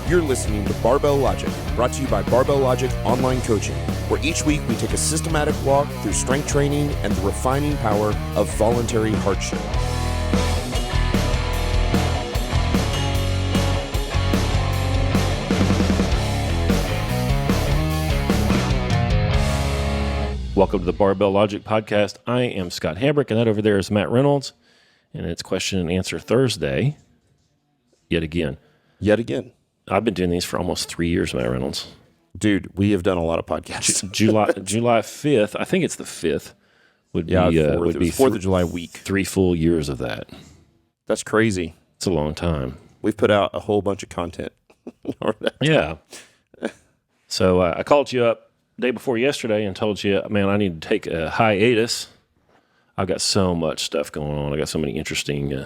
You're listening to Barbell Logic, brought to you by Barbell Logic Online Coaching, where each week we take a systematic walk through strength training and the refining power of voluntary hardship. Welcome to the Barbell Logic Podcast. I am Scott Hambrick, and that over there is Matt Reynolds, and it's Question and Answer Thursday, yet again. I've been doing these for almost 3 years, Matt Reynolds. Dude, we have done a lot of podcasts. July 5th, I think it's the 5th, would be 4th of July week. 3 full years of that. That's crazy. It's a long time. We've put out a whole bunch of content. Yeah. So I called you up day before yesterday and told you, man, I need to take a hiatus. I've got so much stuff going on. I got so many interesting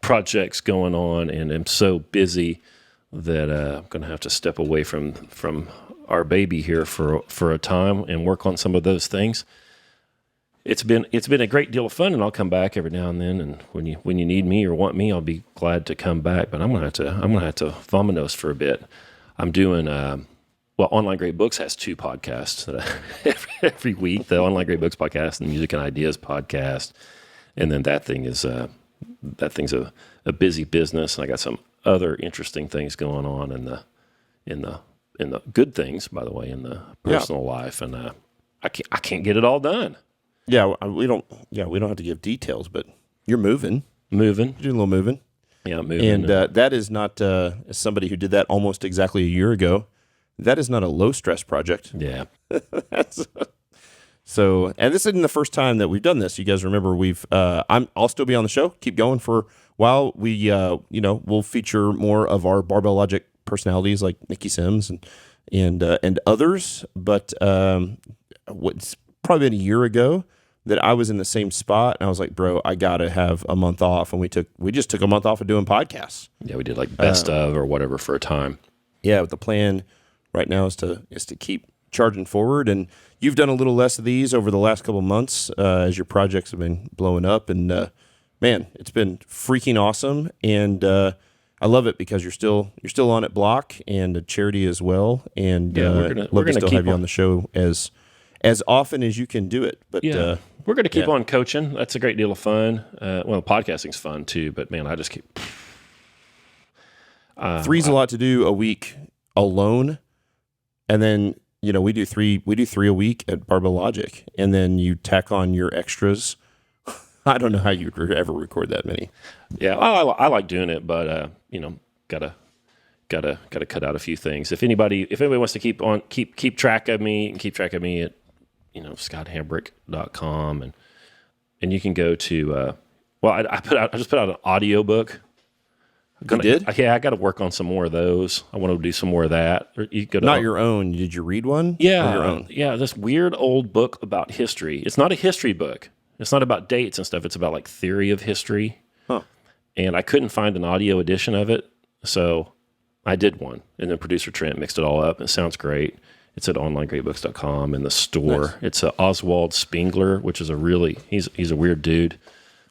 projects going on, and I'm so busy that I'm going to have to step away from our baby here for a time and work on some of those things. It's been a great deal of fun, and I'll come back every now and then. And when you need me or want me, I'll be glad to come back. But I'm gonna have to vominos for a bit. I'm doing Online Great Books has 2 podcasts every week. The Online Great Books podcast and the Music and Ideas podcast, and then that thing's a busy business. And I got some other interesting things going on in the good things, by the way, in the personal life, and I can't get it all done. Yeah, we don't have to give details, but you're moving. You're doing a little moving. Yeah, moving. And that is not, as somebody who did that almost exactly a year ago, that is not a low-stress project. Yeah. So, and this isn't the first time that we've done this. You guys remember I'll still be on the show, keep going for a while. We'll feature more of our Barbell Logic personalities like Nikki Sims and others. But it's probably been a year ago that I was in the same spot, and I was like, bro, I got to have a month off. And we just took a month off of doing podcasts. Yeah, we did like best of or whatever for a time. Yeah, the plan right now is to keep charging forward. And you've done a little less of these over the last couple of months as your projects have been blowing up. And man, it's been freaking awesome. And I love it because you're still on at Block and a charity as well. And we're gonna still have you on the show as often as you can do it. But yeah, we're going to keep on coaching. That's a great deal of fun. Podcasting's fun too. But man, I just keep 3's a lot to do a week alone, and then we do 3 a week at Barbell Logic, and then you tack on your extras. I don't know how you ever record that many. Yeah, I like doing it, but gotta cut out a few things. If anybody wants to keep track of me at scotthambrick.com, and you can go to I just put out an audio book. You did? Yeah, I got to work on some more of those. I want to do some more of that. You go to Not your own. Did you read one? Yeah, or your own. Yeah. This weird old book about history. It's not a history book. It's not about dates and stuff. It's about like theory of history. Huh. And I couldn't find an audio edition of it, so I did one. And then producer Trent mixed it all up. It sounds great. It's at onlinegreatbooks.com in the store. Nice. It's Oswald Spengler, which is he's a weird dude.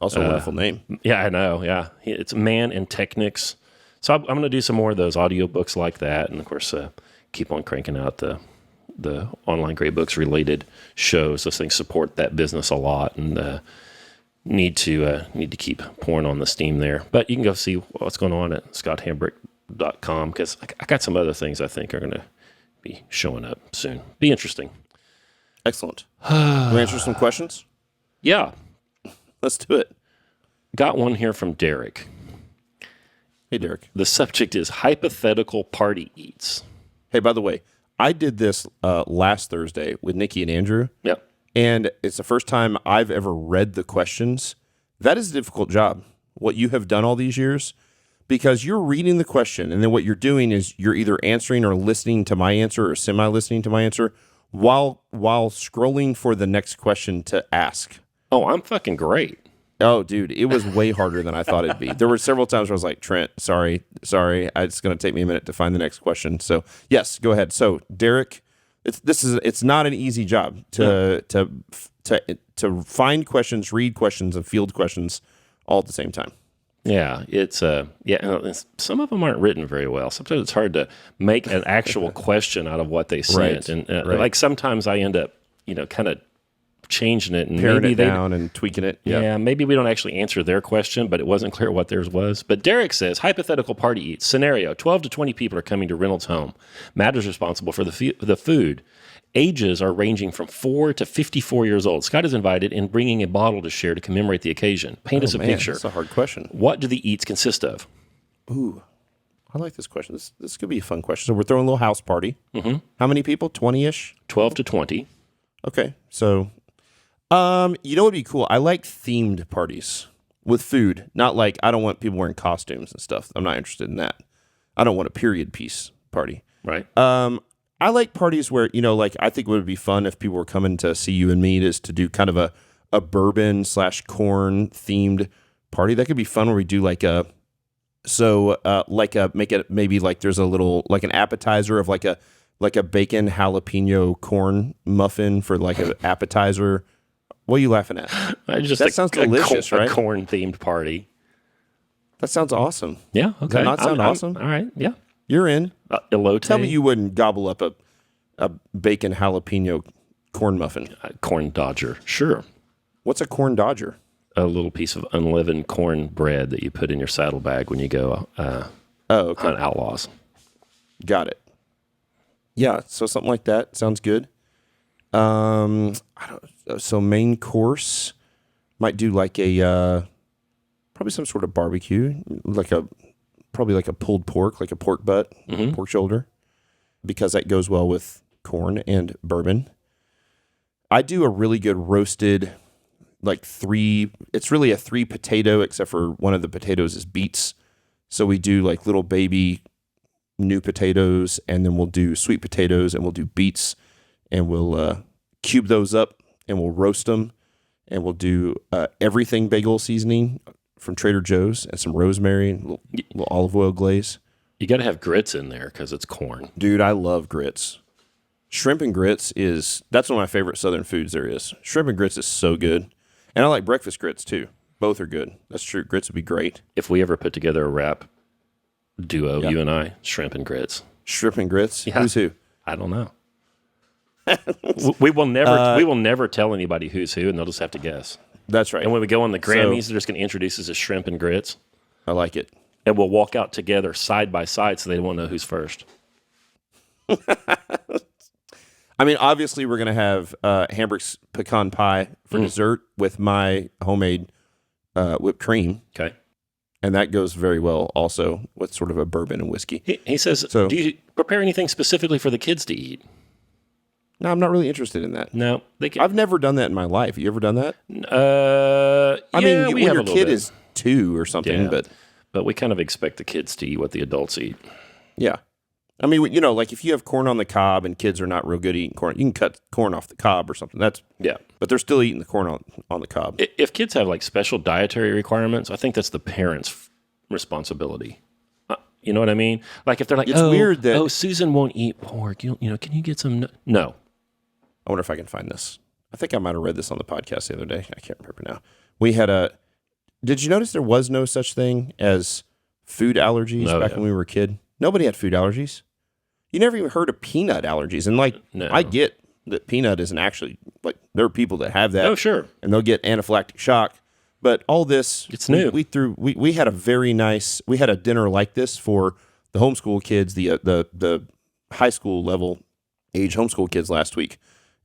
Also a wonderful name. Yeah, I know. Yeah. It's Man and Technics. So I'm going to do some more of those audiobooks like that. And, of course, keep on cranking out the Online Great Books related shows. Those things support that business a lot, and need to keep pouring on the steam there. But you can go see what's going on at scotthambrick.com, because I got some other things I think are going to be showing up soon. Be interesting. Excellent. Can we answer some questions? Yeah. Let's do it. Got one here from Derek. Hey, Derek. The subject is hypothetical party eats. Hey, by the way, I did this last Thursday with Nikki and Andrew. Yep. And it's the first time I've ever read the questions. That is a difficult job, what you have done all these years, because you're reading the question, and then what you're doing is you're either answering or listening to my answer or semi-listening to my answer while scrolling for the next question to ask. Oh, I'm fucking great. Oh, dude, it was way harder than I thought it'd be. There were several times where I was like, Trent, sorry, it's going to take me a minute to find the next question. So, yes, go ahead. So, Derek, it's not an easy job to find questions, read questions, and field questions all at the same time. Yeah, some of them aren't written very well. Sometimes it's hard to make an actual question out of what they sent. Right, And right. like sometimes I end up, kind of changing it and Paring maybe it down and tweaking it. Yeah, maybe we don't actually answer their question, but it wasn't clear what theirs was. But Derek says, hypothetical party eats. Scenario, 12 to 20 people are coming to Reynolds' home. Matt is responsible for the food. Ages are ranging from 4 to 54 years old. Scott is invited and bringing a bottle to share to commemorate the occasion. Paint us a picture. That's a hard question. What do the eats consist of? Ooh, I like this question. This could be a fun question. So we're throwing a little house party. Mm-hmm. How many people? 20-ish? 12 to 20. Okay, so... what would be cool? I like themed parties with food. Not like, I don't want people wearing costumes and stuff. I'm not interested in that. I don't want a period piece party. Right. I like parties where, like, I think it would be fun if people were coming to see you and me is to do kind of a bourbon / corn themed party. That could be fun where we do make it maybe like there's a little, like an appetizer of like a bacon jalapeno corn muffin for like an appetizer. What are you laughing at? That sounds delicious, right? A corn-themed party. That sounds awesome. Yeah, okay. Does that not sound awesome? All right, yeah. You're in. Elote. Tell me you wouldn't gobble up a bacon jalapeno corn muffin. Corn dodger, sure. What's a corn dodger? A little piece of unleavened corn bread that you put in your saddlebag when you go okay. on Outlaws. Got it. Yeah, so something like that sounds good. So main course might do like a probably some sort of barbecue, probably like a pulled pork, like a pork butt, pork shoulder, because that goes well with corn and bourbon. I do a really good roasted, it's really a 3 potato, except for one of the potatoes is beets. So we do like little baby new potatoes, and then we'll do sweet potatoes, and we'll do beets, and we'll cube those up, and we'll roast them, and we'll do everything bagel seasoning from Trader Joe's and some rosemary and little olive oil glaze. You got to have grits in there because it's corn. Dude, I love grits. Shrimp and grits that's one of my favorite Southern foods there is. Shrimp and grits is so good. And I like breakfast grits too. Both are good. That's true. Grits would be great. If we ever put together a rap duo, you and I, shrimp and grits. Shrimp and grits? Yeah. Who's who? I don't know. We will never tell anybody who's who, and they'll just have to guess. That's right. And when we go on the Grammys, they're just going to introduce us as shrimp and grits. I like it. And we'll walk out together side by side so they won't know who's first. I mean, obviously, we're going to have Hamburg's pecan pie for dessert with my homemade whipped cream. Okay. And that goes very well also with sort of a bourbon and whiskey. He says, do you prepare anything specifically for the kids to eat? No, I'm not really interested in that. No. I've never done that in my life. You ever done that? I mean, when your kid is 2 or something, but we kind of expect the kids to eat what the adults eat. Yeah. I mean, like if you have corn on the cob and kids are not real good at eating corn, you can cut corn off the cob or something. But they're still eating the corn on the cob. If kids have like special dietary requirements, I think that's the parents' responsibility. You know what I mean? Like if they're like, it's weird that Susan won't eat pork. Can you get some? No. I wonder if I can find this. I think I might have read this on the podcast the other day. I can't remember now. Did you notice there was no such thing as food allergies back when we were a kid? Nobody had food allergies. You never even heard of peanut allergies. And I get that peanut isn't actually, there are people that have that. Oh, sure. And they'll get anaphylactic shock. But all this, it's new. We had a dinner like this for the homeschool kids, the high school level age homeschool kids last week.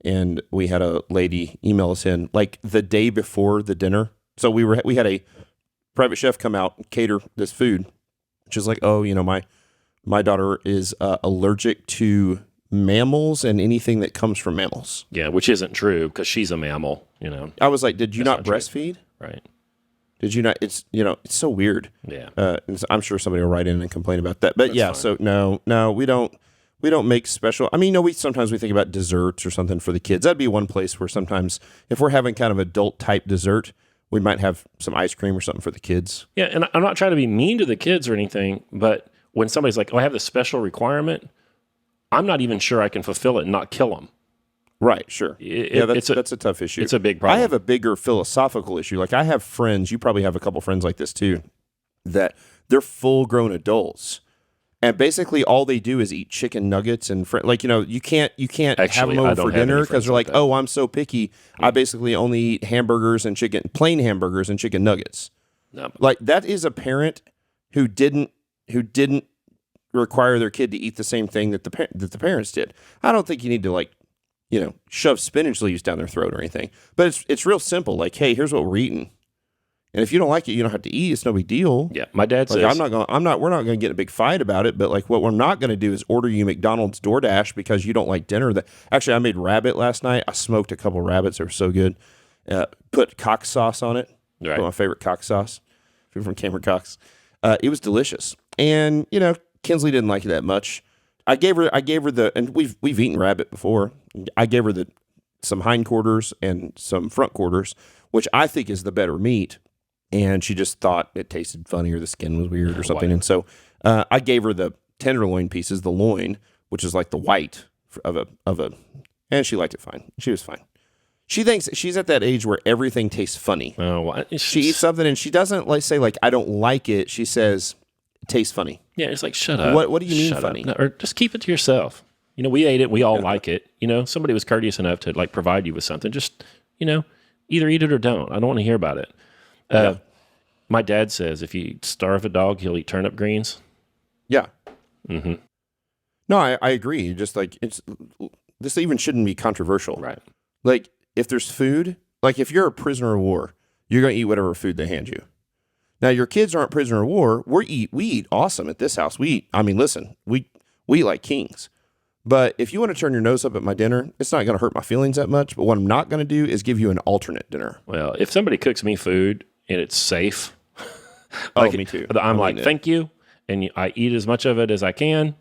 And we had a lady email us in like the day before the dinner. So we had a private chef come out and cater this food. She's like, my daughter is allergic to mammals and anything that comes from mammals. Yeah, which isn't true because she's a mammal. I was like, did you not breastfeed? Right. Did you not? It's it's so weird. Yeah. And so I'm sure somebody will write in and complain about that. But that's fine. So no, we don't make special. I mean, sometimes we think about desserts or something for the kids. That'd be one place where sometimes if we're having kind of adult type dessert, we might have some ice cream or something for the kids. Yeah, and I'm not trying to be mean to the kids or anything, but when somebody's like, I have this special requirement, I'm not even sure I can fulfill it and not kill them. Right, sure. That's a tough issue. It's a big problem. I have a bigger philosophical issue. Like I have friends, you probably have a couple friends like this too, that they're full-grown adults. And basically, all they do is eat chicken nuggets and you can't have Actually, them I over don't for have any dinner because friends they're like like, that. oh, I'm so picky. I basically only eat hamburgers and plain hamburgers and chicken nuggets. No. Like that is a parent who didn't require their kid to eat the same thing that the parents did. I don't think you need to shove spinach leaves down their throat or anything. But it's real simple. Like, hey, here's what we're eating. And if you don't like it, you don't have to eat. It's no big deal. Yeah, my dad says we're not going to get in a big fight about it. But like, what we're not going to do is order you McDonald's DoorDash because you don't like dinner. Actually, I made rabbit last night. I smoked a couple rabbits. They were so good. Put cock sauce on it. Right. My favorite cock sauce. From Cameron Cox. It was delicious. And Kinsley didn't like it that much. I gave her and we've eaten rabbit before. I gave her some hindquarters and some front quarters, which I think is the better meat. And she just thought it tasted funny or the skin was weird or something. And so I gave her the tenderloin pieces, the loin, which is like the white of a, and she liked it fine. She was fine. She thinks she's at that age where everything tastes funny. Oh, well, she eats something and she doesn't say I don't like it. She says it tastes funny. Yeah, it's like, shut up. What do you mean funny? No, or just keep it to yourself. We ate it. We all like it. Somebody was courteous enough to provide you with something. Just, either eat it or don't. I don't want to hear about it. My dad says if you starve a dog, he'll eat turnip greens. Yeah. Mm-hmm. No, I agree. Just this even shouldn't be controversial. Right. Like if there's food, like if you're a prisoner of war, you're going to eat whatever food they hand you. Now your kids aren't prisoner of war. We eat awesome at this house. We eat like kings. But if you want to turn your nose up at my dinner, it's not going to hurt my feelings that much. But what I'm not going to do is give you an alternate dinner. Well, if somebody cooks me food and it's safe, me too. I'm like, thank you. And I eat as much of it as I can.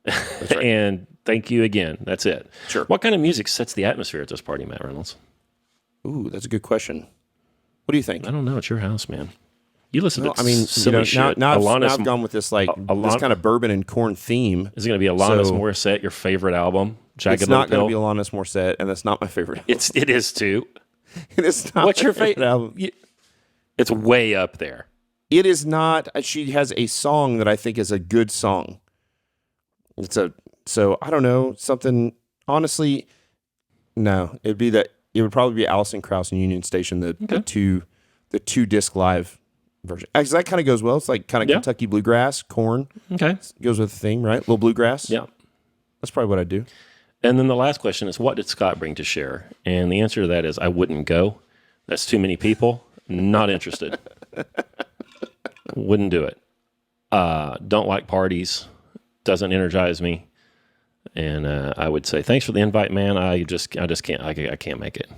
That's right. And thank you again. That's it. Sure. What kind of music sets the atmosphere at this party, Matt Reynolds? Ooh, that's a good question. What do you think? I don't know. It's your house, man. You listen to shit. Now I've gone with this this kind of bourbon and corn theme. Is it going to be Alanis Morissette, your favorite album? It's not going to be Alanis Morissette, and that's not my favorite album. It is too. It is not. What's your favorite album? It's way up there. It is not. She has a song that I think is a good song. So I don't know, something, honestly, no. It would probably be Alison Krauss and Union Station, the two disc live version. Actually, that kind of goes well. It's like kind of Kentucky bluegrass, corn. Okay. Goes with the theme, right? A little bluegrass. Yeah. That's probably what I'd do. And then the last question is, what did Scott bring to share? And the answer to that is, I wouldn't go. That's too many people. Not interested. Wouldn't do it. Don't like parties. Doesn't energize me. And I would say, thanks for the invite, man. I just can't. I can't make it.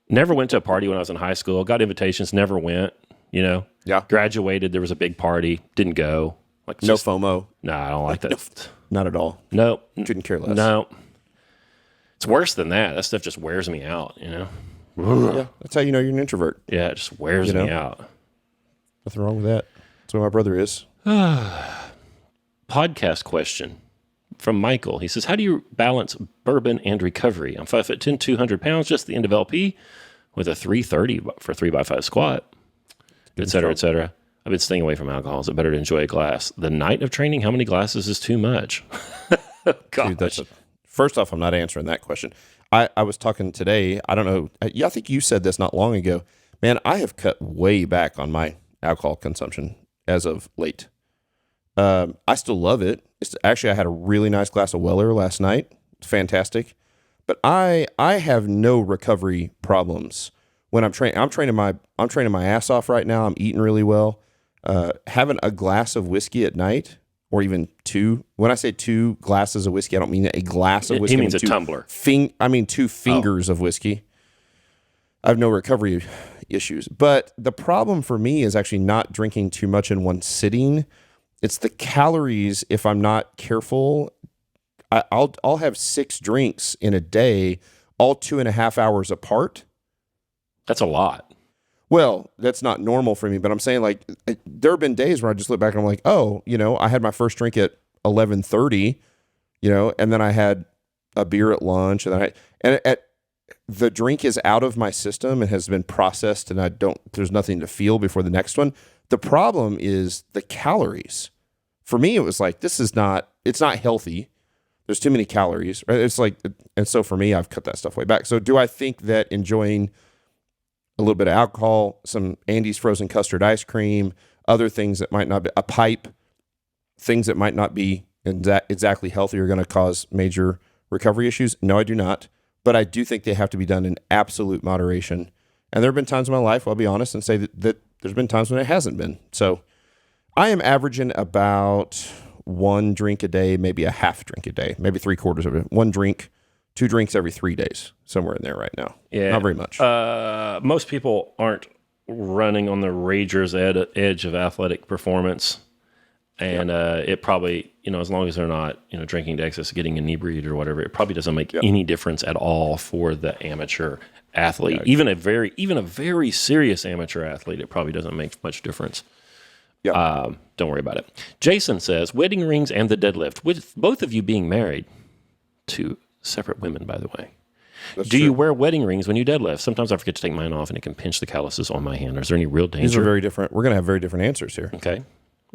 Never went to a party when I was in high school. Got invitations. Never went. Yeah. Graduated. There was a big party. Didn't go. No FOMO. No, I don't like that. Not at all. No. Couldn't care less. No. It's worse than that. That stuff just wears me out. Yeah. That's how you know you're an introvert. Yeah, it just wears me out. Nothing wrong with that. That's what my brother is. Podcast question from Michael. He says, how do you balance bourbon and recovery? I'm 5'10", 200 pounds, just the end of LP with a 330 for 3x5 squat, et cetera, et cetera. I've been staying away from alcohol. Is it better to enjoy a glass? The night of training, how many glasses is too much? Dude, first off, I'm not answering that question. I was talking today. I don't know. I think you said this not long ago. Man, I have cut way back on my alcohol consumption as of late. I still love it. Actually, I had a really nice glass of Weller last night. It's fantastic. But I have no recovery problems when I'm training. I'm training my ass off right now. I'm eating really well. Having a glass of whiskey at night, or even two. When I say 2 glasses of whiskey, I don't mean a glass of whiskey. He means a tumbler. I mean 2 fingers of whiskey. I have no recovery issues. But the problem for me is actually not drinking too much in one sitting. It's the calories. If I'm not careful, I'll have 6 drinks in a day, all 2.5 hours apart. That's a lot. Well, that's not normal for me, but I'm saying there have been days where I just look back and I'm like, oh, I had my first drink at 11:30, and then I had a beer at lunch, and the drink is out of my system and has been processed, and there's nothing to feel before the next one. The problem is the calories. For me, it was like, it's not healthy. There's too many calories. Right? It's like, and so for me, I've cut that stuff way back. So do I think that enjoying a little bit of alcohol, some Andy's frozen custard ice cream, other things that might not be, a pipe, things that might not be exactly healthy are going to cause major recovery issues? No, I do not. But I do think they have to be done in absolute moderation. And there have been times in my life, I'll be honest and say that there's been times when it hasn't been. So I am averaging about 1 drink a day, maybe a half drink a day, maybe 3/4 of it. 1 drink, 2 drinks every 3 days, somewhere in there right now. Yeah. Not very much. Most people aren't running on the rager's edge of athletic performance. And it probably, as long as they're not, drinking to excess, getting inebriated or whatever, it probably doesn't make any difference at all for the amateur athlete. Even a very serious amateur athlete, it probably doesn't make much difference. Yeah. Don't worry about it. Jason says, wedding rings and the deadlift, with both of you being married to separate women, by the way. Do you wear wedding rings when you deadlift? Sometimes I forget to take mine off and it can pinch the calluses on my hand. Is there any real danger? These are very different. We're going to have very different answers here. Okay.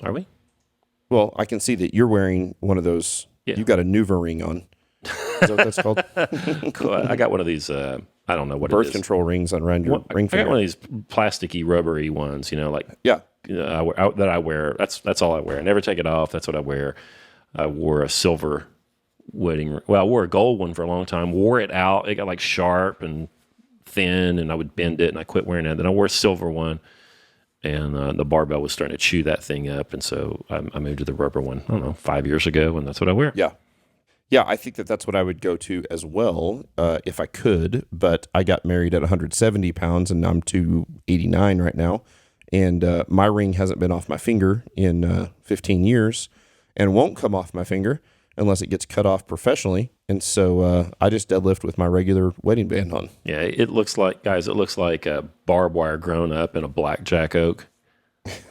Are we? Well, I can see that you're wearing one of those. Yeah. You've got a Nuva ring on. Is that what that's called? Cool. I got one of these, I don't know what birth it is. control rings around your ring finger. I got one of these plasticky, rubbery ones, Yeah. That I wear. That's all I wear. I never take it off. That's what I wear. I wore a silver wedding ring. Well, I wore a gold one for a long time. Wore it out. It got like sharp and thin, and I would bend it, and I quit wearing it. Then I wore a silver one. And the barbell was starting to chew that thing up. And so I moved to the rubber one, I don't know, 5 years ago, and that's what I wear. Yeah. Yeah, I think that's what I would go to as well if I could. But I got married at 170 pounds, and I'm 289 right now. And my ring hasn't been off my finger in 15 years and won't come off my finger unless it gets cut off professionally. And so I just deadlift with my regular wedding band on. Yeah, it looks like a barbed wire grown up in a blackjack oak.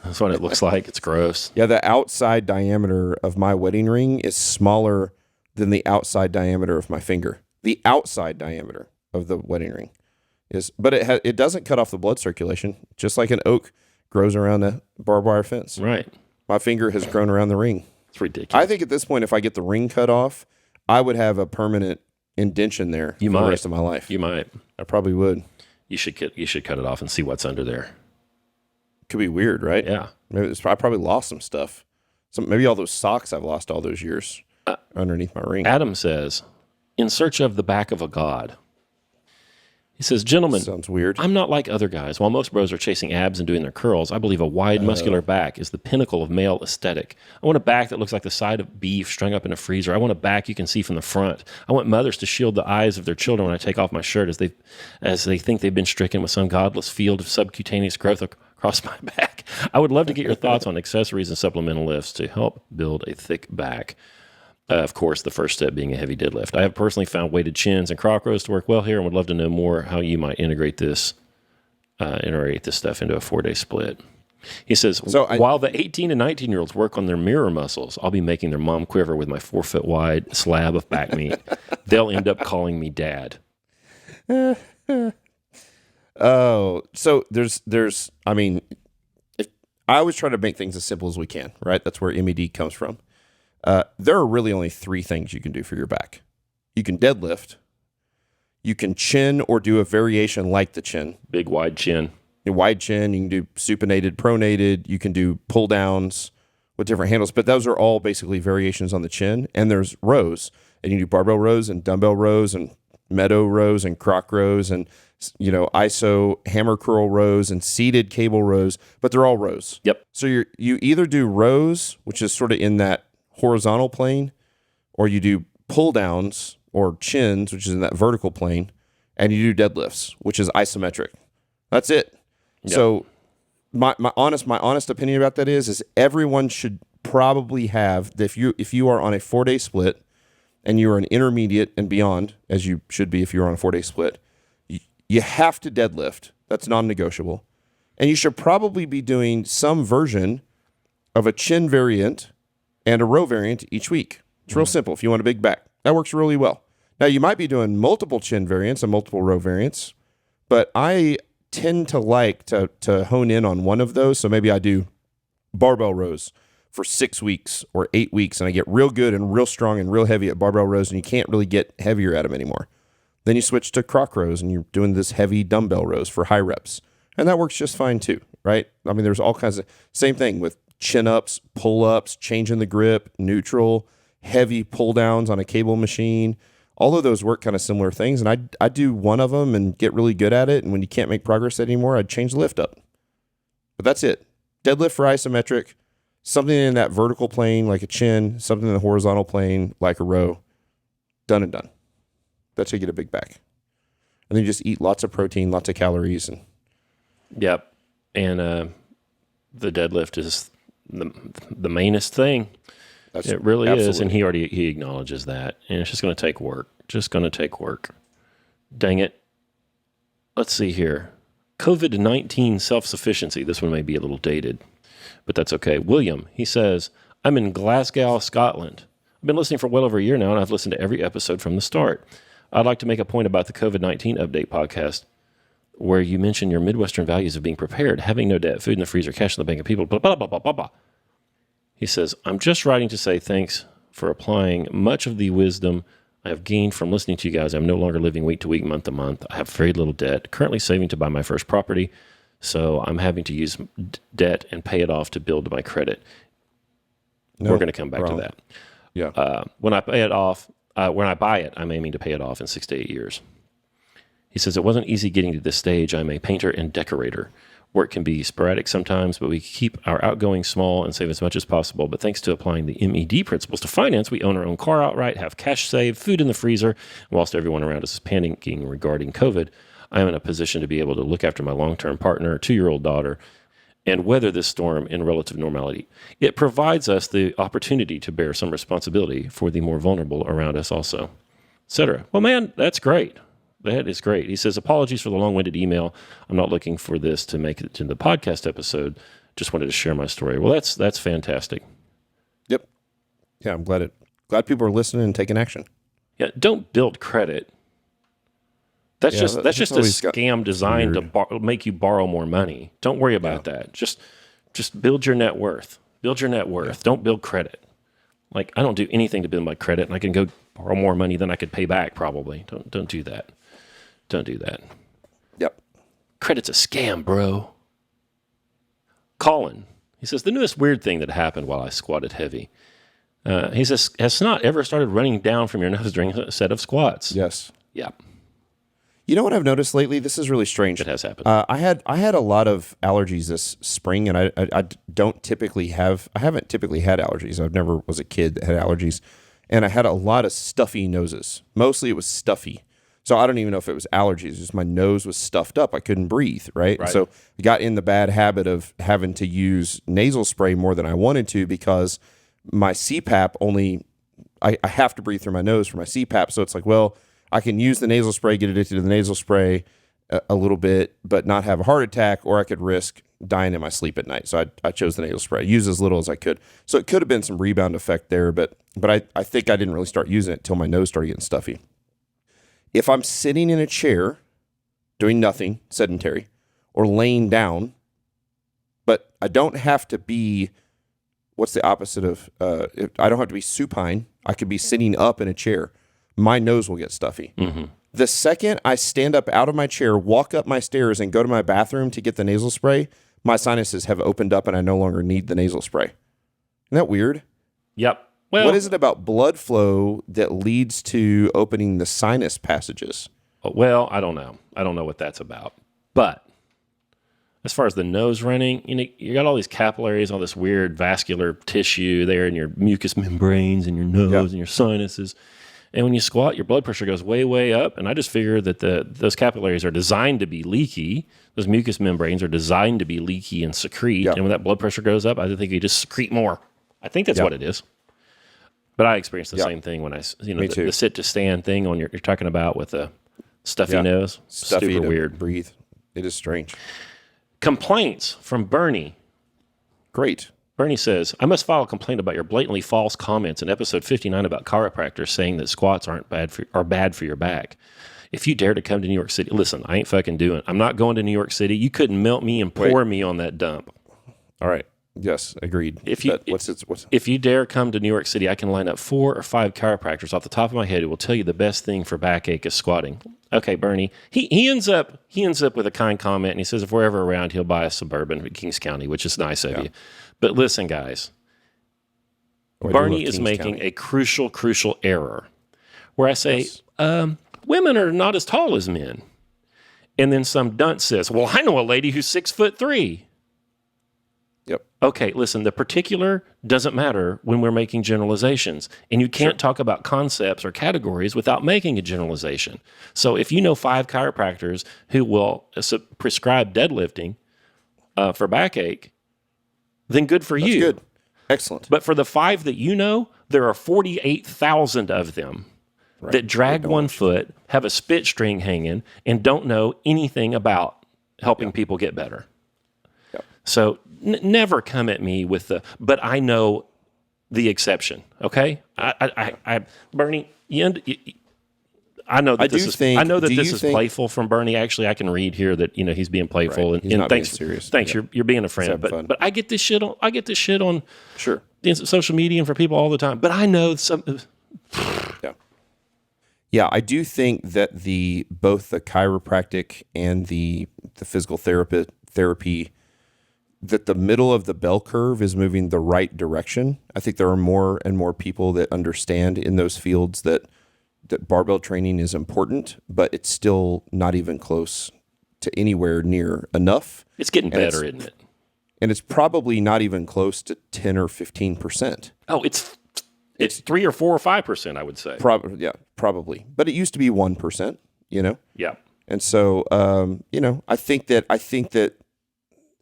That's what it looks like. It's gross. Yeah, the outside diameter of my wedding ring is smaller than the outside diameter of my finger. The outside diameter of the wedding ring is, but it doesn't cut off the blood circulation, just like an oak grows around a barbed wire fence. Right. My finger has grown around the ring. It's ridiculous. I think at this point, if I get the ring cut off, I would have a permanent indention there for the rest of my life. You might. I probably would. You should cut it off and see what's under there. Could be weird, right? Yeah. Maybe I probably lost some stuff. Maybe all those socks I've lost all those years underneath my ring. Adam says, in search of the back of a god. He says, gentlemen, sounds weird. I'm not like other guys. While most bros are chasing abs and doing their curls, I believe a wide, muscular back is the pinnacle of male aesthetic. I want a back that looks like the side of beef strung up in a freezer. I want a back you can see from the front. I want mothers to shield the eyes of their children when I take off my shirt as they think they've been stricken with some godless field of subcutaneous growth across my back. I would love to get your thoughts on accessories and supplemental lifts to help build a thick back. Of course, the first step being a heavy deadlift. I have personally found weighted chins and croc rows to work well here and would love to know more how you might integrate this stuff into a 4-day split. He says, while the 18 and 19-year-olds work on their mirror muscles, I'll be making their mom quiver with my 4-foot wide slab of back meat. They'll end up calling me dad. Oh, so I always try to make things as simple as we can, right? That's where MED comes from. There are really only 3 things you can do for your back. You can deadlift, you can chin or do a variation like the chin. Big wide chin. Wide chin, you can do supinated, pronated, you can do pull downs with different handles, but those are all basically variations on the chin. And there's rows, and you do barbell rows and dumbbell rows and meadow rows and croc rows and ISO hammer curl rows and seated cable rows, but they're all rows. Yep. So you either do rows, which is sort of in that horizontal plane, or you do pull downs or chins, which is in that vertical plane, and you do deadlifts, which is isometric. That's it. Yep. So my honest opinion about that is everyone should probably have, if you are on a 4-day split and you are an intermediate and beyond, as you should be if you're on a 4-day split, you have to deadlift. That's non-negotiable. And you should probably be doing some version of a chin variant and a row variant each week. It's real simple if you want a big back. That works really well. Now, you might be doing multiple chin variants and multiple row variants, but I tend to like to hone in on one of those. So maybe I do barbell rows for 6 weeks or 8 weeks, and I get real good and real strong and real heavy at barbell rows, and you can't really get heavier at them anymore. Then you switch to croc rows, and you're doing this heavy dumbbell rows for high reps, and that works just fine too, right? I mean, there's all kinds of, same thing with chin-ups, pull-ups, changing the grip, neutral, heavy pull-downs on a cable machine. All of those work kind of similar things, and I do one of them and get really good at it, and when you can't make progress anymore, I'd change the lift up. But that's it. Deadlift for isometric, something in that vertical plane like a chin, something in the horizontal plane like a row. Done and done. That's how you get a big back. And then you just eat lots of protein, lots of calories. And Yep. And the deadlift is the mainest thing. It really is. And he acknowledges that. And it's just going to take work. Just going to take work. Dang it. Let's see here. COVID-19 self-sufficiency. This one may be a little dated, but that's okay. William, he says, I'm in Glasgow, Scotland. I've been listening for well over a year now, and I've listened to every episode from the start. I'd like to make a point about the COVID-19 update podcast where you mention your Midwestern values of being prepared, having no debt, food in the freezer, cash in the bank, and people, blah, blah, blah, blah, blah, blah. He says, I'm just writing to say thanks for applying much of the wisdom I have gained from listening to you guys. I'm no longer living week to week, month to month. I have very little debt, currently saving to buy my first property, so I'm having to use debt and pay it off to build my credit. We're going to come back to that. Yeah. When I pay it off, when I buy it, I'm aiming to pay it off in 6 to 8 years. He says, it wasn't easy getting to this stage. I'm a painter and decorator. Work can be sporadic sometimes, but we keep our outgoing small and save as much as possible. But thanks to applying the MED principles to finance, we own our own car outright, have cash saved, food in the freezer. And whilst everyone around us is panicking regarding COVID, I am in a position to be able to look after my long-term partner, 2-year-old daughter, and weather this storm in relative normality. It provides us the opportunity to bear some responsibility for the more vulnerable around us also, etc. Well, man, that's great. That is great. He says, apologies for the long-winded email. I'm not looking for this to make it to the podcast episode. Just wanted to share my story. Well, that's fantastic. Yep. Yeah, I'm glad people are listening and taking action. Yeah, don't build credit. That's just a scam designed to make you borrow more money. Don't worry about that. Just build your net worth. Build your net worth. Don't build credit. Like, I don't do anything to build my credit, and I can go borrow more money than I could pay back probably. Don't do that. Don't do that. Yep. Credit's a scam, bro. Colin, he says, the newest weird thing that happened while I squatted heavy. He says, has snot ever started running down from your nose during a set of squats? Yes. Yeah. You know what I've noticed lately? This is really strange. It has happened. I had a lot of allergies this spring, and I haven't typically had allergies. I've never was a kid that had allergies, and I had a lot of stuffy noses. Mostly it was stuffy. So I don't even know if it was allergies. Just my nose was stuffed up. I couldn't breathe, right? So I got in the bad habit of having to use nasal spray more than I wanted to because my CPAP I have to breathe through my nose for my CPAP. So it's like, well, I can use the nasal spray, get addicted to the nasal spray a little bit, but not have a heart attack, or I could risk dying in my sleep at night. So I chose the nasal spray. I used as little as I could. So it could have been some rebound effect there, but I think I didn't really start using it until my nose started getting stuffy. If I'm sitting in a chair doing nothing, sedentary, or laying down, but I don't have to be, what's the opposite of, I don't have to be supine. I could be sitting up in a chair. My nose will get stuffy. Mm-hmm. The second I stand up out of my chair, walk up my stairs, and go to my bathroom to get the nasal spray, my sinuses have opened up and I no longer need the nasal spray. Isn't that weird? Yep. Well, what is it about blood flow that leads to opening the sinus passages? Well, I don't know. I don't know what that's about. But as far as the nose running, you got all these capillaries, all this weird vascular tissue there in your mucous membranes and your nose and your sinuses. And when you squat, your blood pressure goes way, way up. And I just figure that those capillaries are designed to be leaky. Those mucous membranes are designed to be leaky and secrete. Yep. And when that blood pressure goes up, I think you just secrete more. I think that's what it is. But I experienced the same thing when the sit to stand thing on you're talking about with a stuffy nose. Stuffy super to weird. Breathe. It is strange. Complaints from Bernie. Great. Bernie says, I must file a complaint about your blatantly false comments in episode 59 about chiropractors saying that squats are bad for your back. If you dare to come to New York City, listen, I'm not going to New York City. You couldn't melt me and pour me on that dump. All right. Yes, agreed. If you if you dare come to New York City, I can line up 4 or 5 chiropractors off the top of my head who will tell you the best thing for backache is squatting. Okay, Bernie. He ends up with a kind comment, and he says if we're ever around, he'll buy a Suburban in Kings County, which is nice of you. But listen, guys, Bernie is making a crucial error where I say women are not as tall as men, and then some dunce says, "Well, I know a lady who's 6'3". Yep. Okay, listen, the particular doesn't matter when we're making generalizations. And you can't talk about concepts or categories without making a generalization. So if you know 5 chiropractors who will prescribe deadlifting for backache, then good for you. That's good. Excellent. But for the 5 that you know, there are 48,000 of them that drag one foot, have a spit string hanging, and don't know anything about helping people get better. Yep. So never come at me with but I know the exception. Okay, Bernie, I know that this is playful from Bernie. Actually, I can read here that he's being playful and not thanks, being serious. Thanks, you're being a friend. But I get this shit on sure social media and for people all the time. But I know some. Yeah, I do think that both the chiropractic and the physical therapy. That the middle of the bell curve is moving the right direction. I think there are more and more people that understand in those fields that barbell training is important, but it's still not even close to anywhere near enough. It's getting better, isn't it? And it's probably not even close to 10 or 15%. Oh, it's 3 or 4 or 5%, I would say. Probably. But it used to be 1%, Yeah. And so, I think that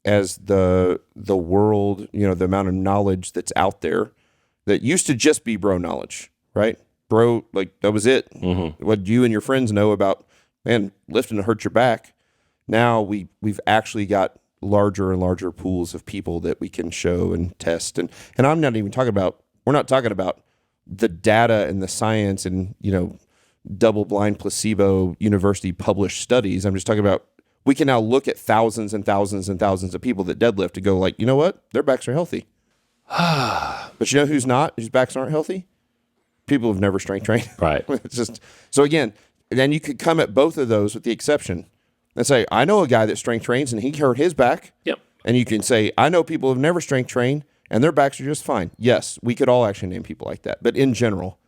as the world, the amount of knowledge that's out there that used to just be bro knowledge, right? Bro, like that was it. Mm-hmm. What you and your friends know about, man, lifting to hurt your back. Now we've actually got larger and larger pools of people that we can show and test. And I'm not even talking about, we're not talking about the data and the science and, double-blind placebo university published studies. I'm just talking about, we can now look at thousands and thousands and thousands of people that deadlift and go like, you know what? Their backs are healthy. But you know who's not? Whose backs aren't healthy? People who've never strength trained. Right. It's just, so again, then you could come at both of those with the exception and say, I know a guy that strength trains and he hurt his back. Yep. And you can say, I know people who've never strength trained and their backs are just fine. Yes, we could all actually name people like that. But in general,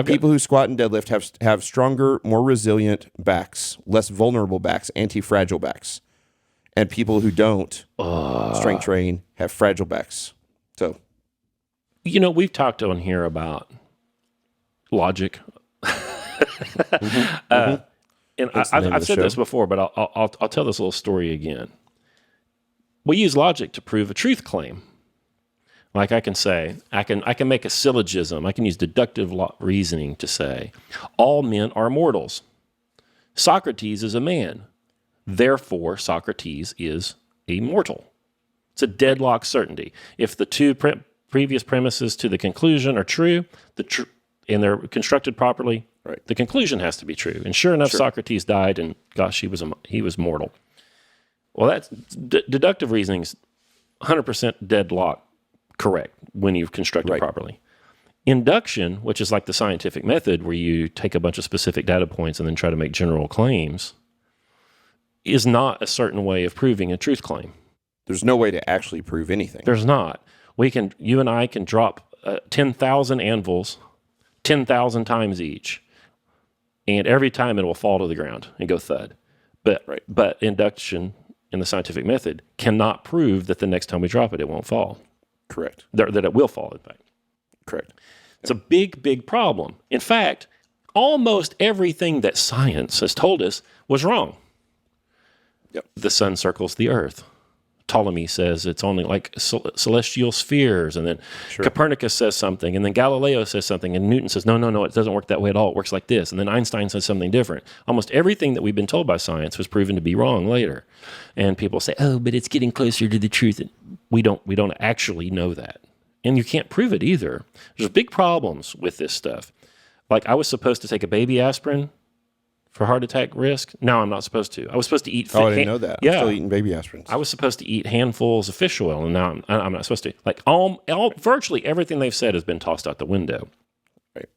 people who squat and deadlift have stronger, more resilient backs, less vulnerable backs, anti-fragile backs. And people who don't strength train have fragile backs. So, we've talked on here about logic. And I've said this before, but I'll tell this little story again. We use logic to prove a truth claim. Like I can say, I can make a syllogism. I can use deductive reasoning to say, all men are mortals. Socrates is a man. Therefore, Socrates is a mortal. It's a deadlock certainty. If the 2 previous premises to the conclusion are true, and they're constructed properly, the conclusion has to be true. And sure enough, Socrates died, and gosh, he was mortal. Well, that's deductive reasoning is 100% deadlock correct when you've constructed properly. Induction, which is like the scientific method where you take a bunch of specific data points and then try to make general claims, is not a certain way of proving a truth claim. There's no way to actually prove anything. There's not. You and I can drop 10,000 anvils 10,000 times each, and every time it will fall to the ground and go thud. But induction in the scientific method cannot prove that the next time we drop it, it won't fall. Correct. That it will fall, in fact. Correct. It's a big, big problem. In fact, almost everything that science has told us was wrong. Yep. The sun circles the earth. Ptolemy says it's only like celestial spheres, and then Copernicus says something, and then Galileo says something, and Newton says, no, it doesn't work that way at all. It works like this. And then Einstein says something different. Almost everything that we've been told by science was proven to be wrong later. And people say, oh, but it's getting closer to the truth. And we don't actually know that. And you can't prove it either. There's big problems with this stuff. Like I was supposed to take a baby aspirin for heart attack risk? No, I'm not supposed to. I was supposed to eat. I didn't know that. Yeah, I'm still eating baby aspirins. I was supposed to eat handfuls of fish oil, and now I'm not supposed to. Like virtually everything they've said has been tossed out the window. Right.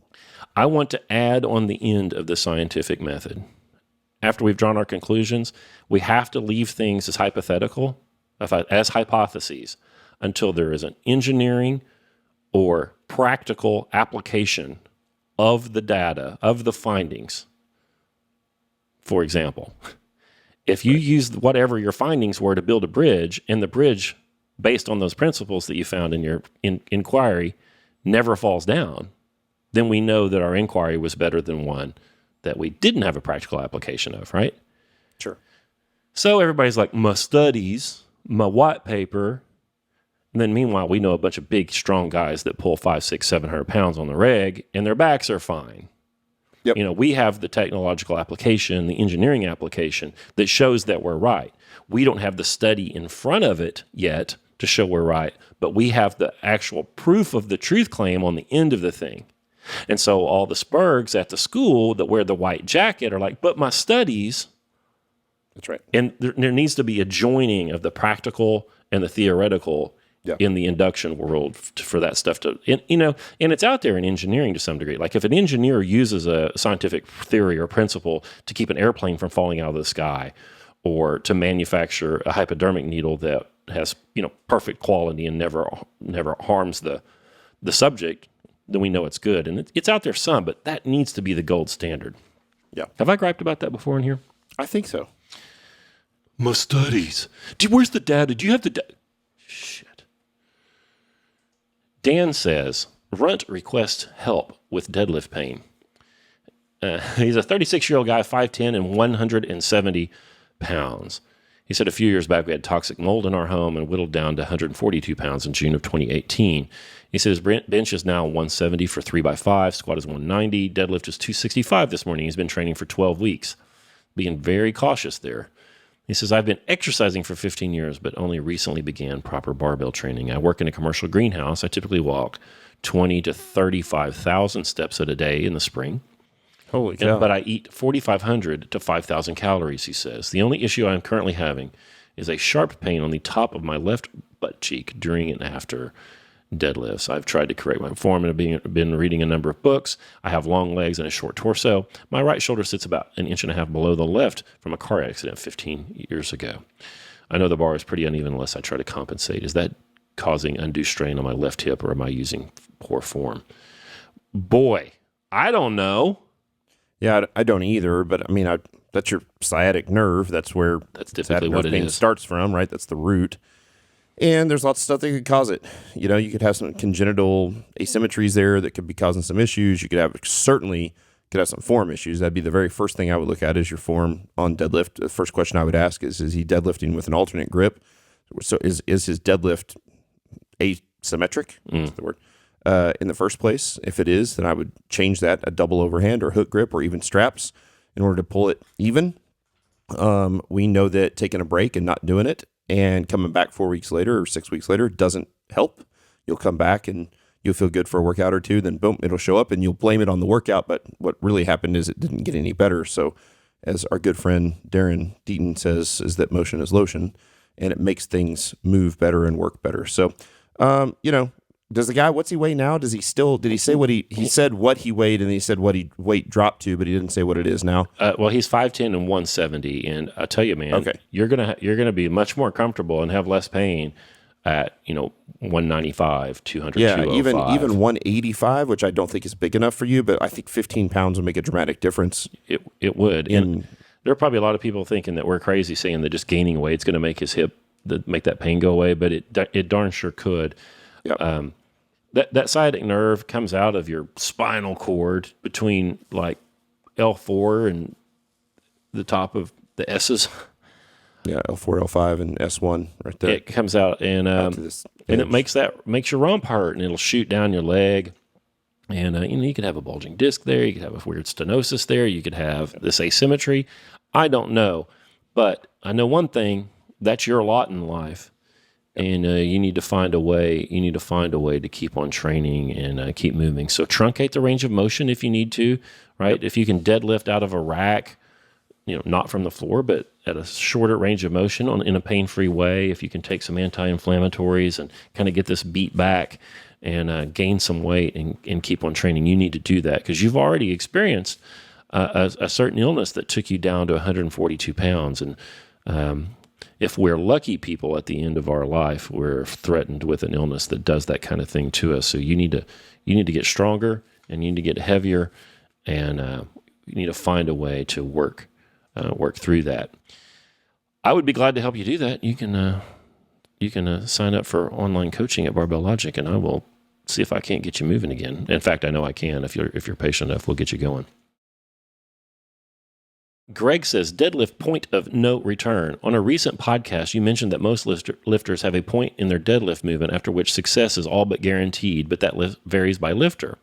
I want to add on the end of the scientific method. After we've drawn our conclusions, we have to leave things as hypothetical, as hypotheses, until there is an engineering or practical application of the data, of the findings. For example, if you use whatever your findings were to build a bridge, and the bridge, based on those principles that you found in your inquiry, never falls down, then we know that our inquiry was better than one that we didn't have a practical application of, right? Sure. So everybody's like, my studies, my white paper. And then meanwhile, we know a bunch of big, strong guys that pull 500, 600, 700 pounds on the reg, and their backs are fine. Yep. You know, we have the technological application, the engineering application that shows that we're right. We don't have the study in front of it yet to show we're right, but we have the actual proof of the truth claim on the end of the thing. And so all the spurgs at the school that wear the white jacket are like, but my studies. That's right. And there needs to be a joining of the practical and the theoretical in the induction world for that stuff to, and it's out there in engineering to some degree. Like if an engineer uses a scientific theory or principle to keep an airplane from falling out of the sky, or to manufacture a hypodermic needle that has, perfect quality and never harms the subject, then we know it's good. And it's out there some, but that needs to be the gold standard. Yeah. Have I griped about that before in here? I think so. My studies. Where's the data? Do you have the data? Shit. Dan says, Runt requests help with deadlift pain. He's a 36-year-old guy, 5'10", and 170 pounds. He said a few years back we had toxic mold in our home and whittled down to 142 pounds in June of 2018. He said his bench is now 170 for 3x5, squat is 190, deadlift is 265 this morning. He's been training for 12 weeks. Being very cautious there. He says, I've been exercising for 15 years, but only recently began proper barbell training. I work in a commercial greenhouse. I typically walk 20 to 35,000 steps a day in the spring. Holy cow. But I eat 4,500 to 5,000 calories, he says. The only issue I'm currently having is a sharp pain on the top of my left butt cheek during and after deadlifts. I've tried to correct my form and have been reading a number of books. I have long legs and a short torso. My right shoulder sits about 1.5 inches below the left from a car accident 15 years ago. I know the bar is pretty uneven unless I try to compensate. Is that causing undue strain on my left hip, or am I using poor form? Boy, I don't know. Yeah, I don't either, but I mean, that's your sciatic nerve. That's where that's typically what it is. Starts from, right? That's the root. And there's lots of stuff that could cause it. You could have some congenital asymmetries there that could be causing some issues. You could have some form issues. That'd be the very first thing I would look at is your form on deadlift. The first question I would ask is he deadlifting with an alternate grip? So is his deadlift asymmetric? That's the word. In the first place. If it is, then I would change that, a double overhand or hook grip or even straps in order to pull it even. We know that taking a break and not doing it and coming back 4 weeks later or 6 weeks later doesn't help. You'll come back and you'll feel good for a workout or two, then boom, it'll show up and you'll blame it on the workout. But what really happened is it didn't get any better. So as our good friend Darren Deaton says, is that motion is lotion, and it makes things move better and work better. So, does the guy, what's he weigh now? Did he say what he said what he weighed, and he said what he weight dropped to, but he didn't say what it is now? Well, he's 5'10" and 170, and I tell you, man, okay, you're gonna be much more comfortable and have less pain at 195, 200, yeah, 205. even 185, which I don't think is big enough for you, but I think 15 pounds would make a dramatic difference. It would. And there are probably a lot of people thinking that we're crazy saying that just gaining weight is going to make his hip, make that pain go away, but it darn sure could. Yep. That sciatic nerve comes out of your spinal cord between like L4 and the top of the S's. Yeah, L4, L5, and S1 right there. It comes out and it makes your rump hurt, and it'll shoot down your leg. And you could have a bulging disc there. You could have a weird stenosis there. You could have this asymmetry. I don't know, but I know one thing: that's your lot in life. And you need to find a way. You need to find a way to keep on training and keep moving. So truncate the range of motion if you need to, right? If you can deadlift out of a rack not from the floor, but at a shorter range of motion in a pain-free way. If you can take some anti-inflammatories and kind of get this beat back and gain some weight and keep on training, you need to do that because you've already experienced a certain illness that took you down to 142 pounds. And if we're lucky people at the end of our life, we're threatened with an illness that does that kind of thing to us. So you need to get stronger and you need to get heavier, and you need to find a way to work through that. I would be glad to help you do that. You can sign up for online coaching at Barbell Logic, and I will see if I can't get you moving again. In fact, I know I can. If you're patient enough, we'll get you going. Greg says, deadlift point of no return. On a recent podcast, you mentioned that most lifters have a point in their deadlift movement after which success is all but guaranteed, but that varies by lifter.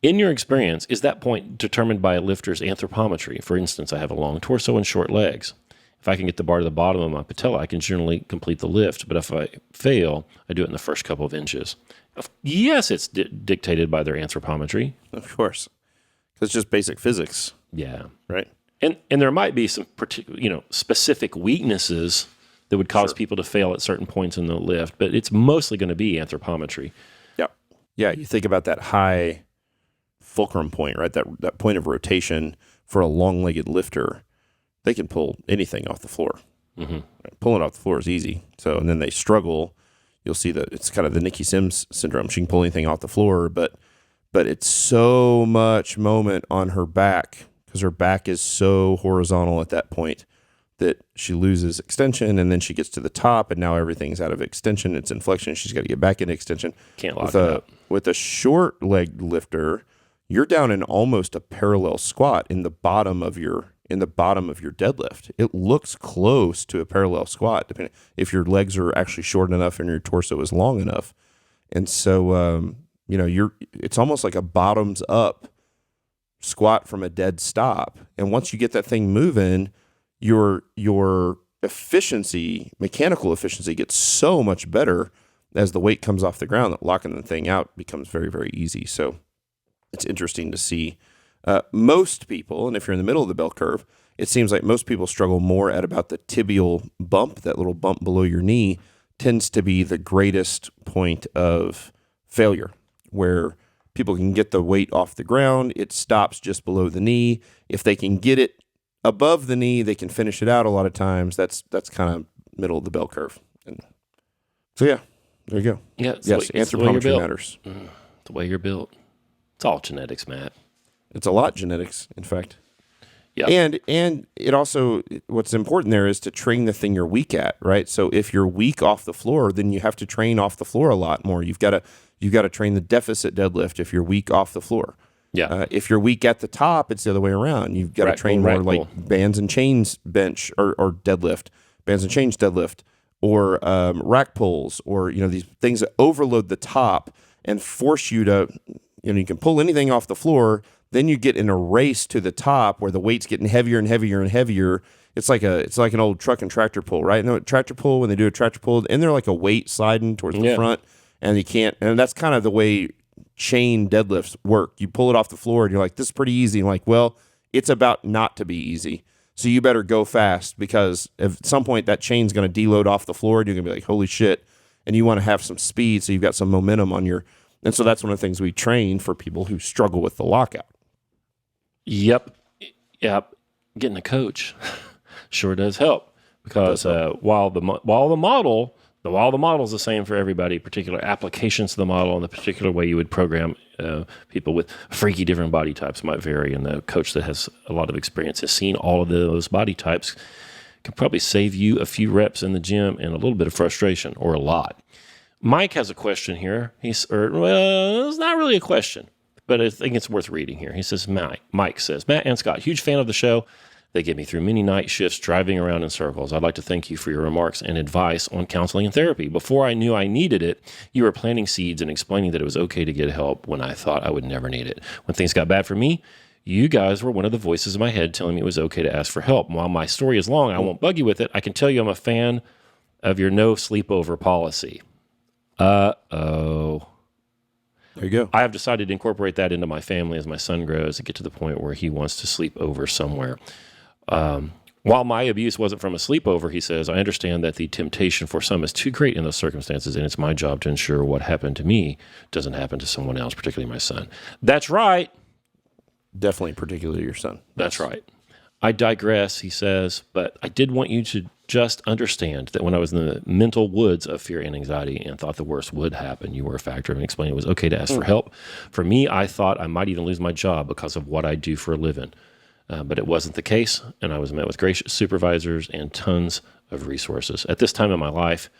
In your experience, is that point determined by a lifter's anthropometry? For instance, I have a long torso and short legs. If I can get the bar to the bottom of my patella, I can generally complete the lift. But if I fail, I do it in the first couple of inches. Yes, it's dictated by their anthropometry. Of course. It's just basic physics. Yeah. Right. And there might be some particular, specific weaknesses that would cause people to fail at certain points in the lift, but it's mostly going to be anthropometry. Yeah. Yeah. You think about that high fulcrum point, right? That point of rotation for a long-legged lifter, they can pull anything off the floor. Mm-hmm. Pulling it off the floor is easy. So, and then they struggle. You'll see that it's kind of the Nikki Sims syndrome. She can pull anything off the floor, but it's so much moment on her back because her back is so horizontal at that point that she loses extension, and then she gets to the top, and now everything's out of extension. It's in flexion. She's got to get back into extension. Can't lock it up. With a short-legged lifter, you're down in almost a parallel squat in the bottom of your deadlift. It looks close to a parallel squat, depending if your legs are actually short enough and your torso is long enough. And so, it's almost like a bottoms up squat from a dead stop. And once you get that thing moving, your efficiency, mechanical efficiency, gets so much better as the weight comes off the ground that locking the thing out becomes very, very easy. So it's interesting to see. Most people, and if you're in the middle of the bell curve, it seems like most people struggle more at about the tibial bump. That little bump below your knee tends to be the greatest point of failure, where people can get the weight off the ground. It stops just below the knee. If they can get it above the knee, they can finish it out a lot of times. That's kind of middle of the bell curve. And so, yeah, there you go. Yeah, yes, anthropometry matters. The way you're built. It's all genetics, Matt. It's a lot genetics, in fact. Yeah. And it also, what's important there is to train the thing you're weak at, right? So if you're weak off the floor, then you have to train off the floor a lot more. You've got to train the deficit deadlift if you're weak off the floor. Yeah. If you're weak at the top, it's the other way around. You've got to train more like bands and chains bench or deadlift, bands and chains deadlift, or rack pulls, or these things that overload the top and force you to, you can pull anything off the floor. Then you get in a race to the top where the weight's getting heavier and heavier and heavier. It's like an old truck and tractor pull, right? No, tractor pull, when they do a tractor pull, and they're like a weight sliding towards the front, and you can't. And that's kind of the way chain deadlifts work. You pull it off the floor, and you're like, this is pretty easy. And like, well, it's about not to be easy. So you better go fast, because at some point that chain's going to deload off the floor, and you're going to be like, holy shit. And you want to have some speed, so you've got some momentum on your. And so that's one of the things we train for people who struggle with the lockout. Yep. Getting a coach sure does help, because while the model is the same for everybody, particular applications to the model and the particular way you would program people with freaky different body types might vary, and the coach that has a lot of experience has seen all of those body types can probably save you a few reps in the gym and a little bit of frustration, or a lot. Mike has a question here. It's not really a question, but I think it's worth reading here. He says, Mike says, Matt and Scott, huge fan of the show. They get me through many night shifts driving around in circles. I'd like to thank you for your remarks and advice on counseling and therapy. Before I knew I needed it, you were planting seeds and explaining that it was okay to get help when I thought I would never need it. When things got bad for me, you guys were one of the voices in my head telling me it was okay to ask for help. And while my story is long, I won't bug you with it. I can tell you I'm a fan of your no sleepover policy. Uh-oh. There you go. I have decided to incorporate that into my family as my son grows and get to the point where he wants to sleep over somewhere. While my abuse wasn't from a sleepover, he says, I understand that the temptation for some is too great in those circumstances, and it's my job to ensure what happened to me doesn't happen to someone else, particularly my son. That's right. Definitely, particularly your son. That's right. I digress, he says, but I did want you to just understand that when I was in the mental woods of fear and anxiety and thought the worst would happen, you were a factor and explained it was okay to ask for help. For me, I thought I might even lose my job because of what I do for a living. But it wasn't the case, and I was met with gracious supervisors and tons of resources. At this time in my life,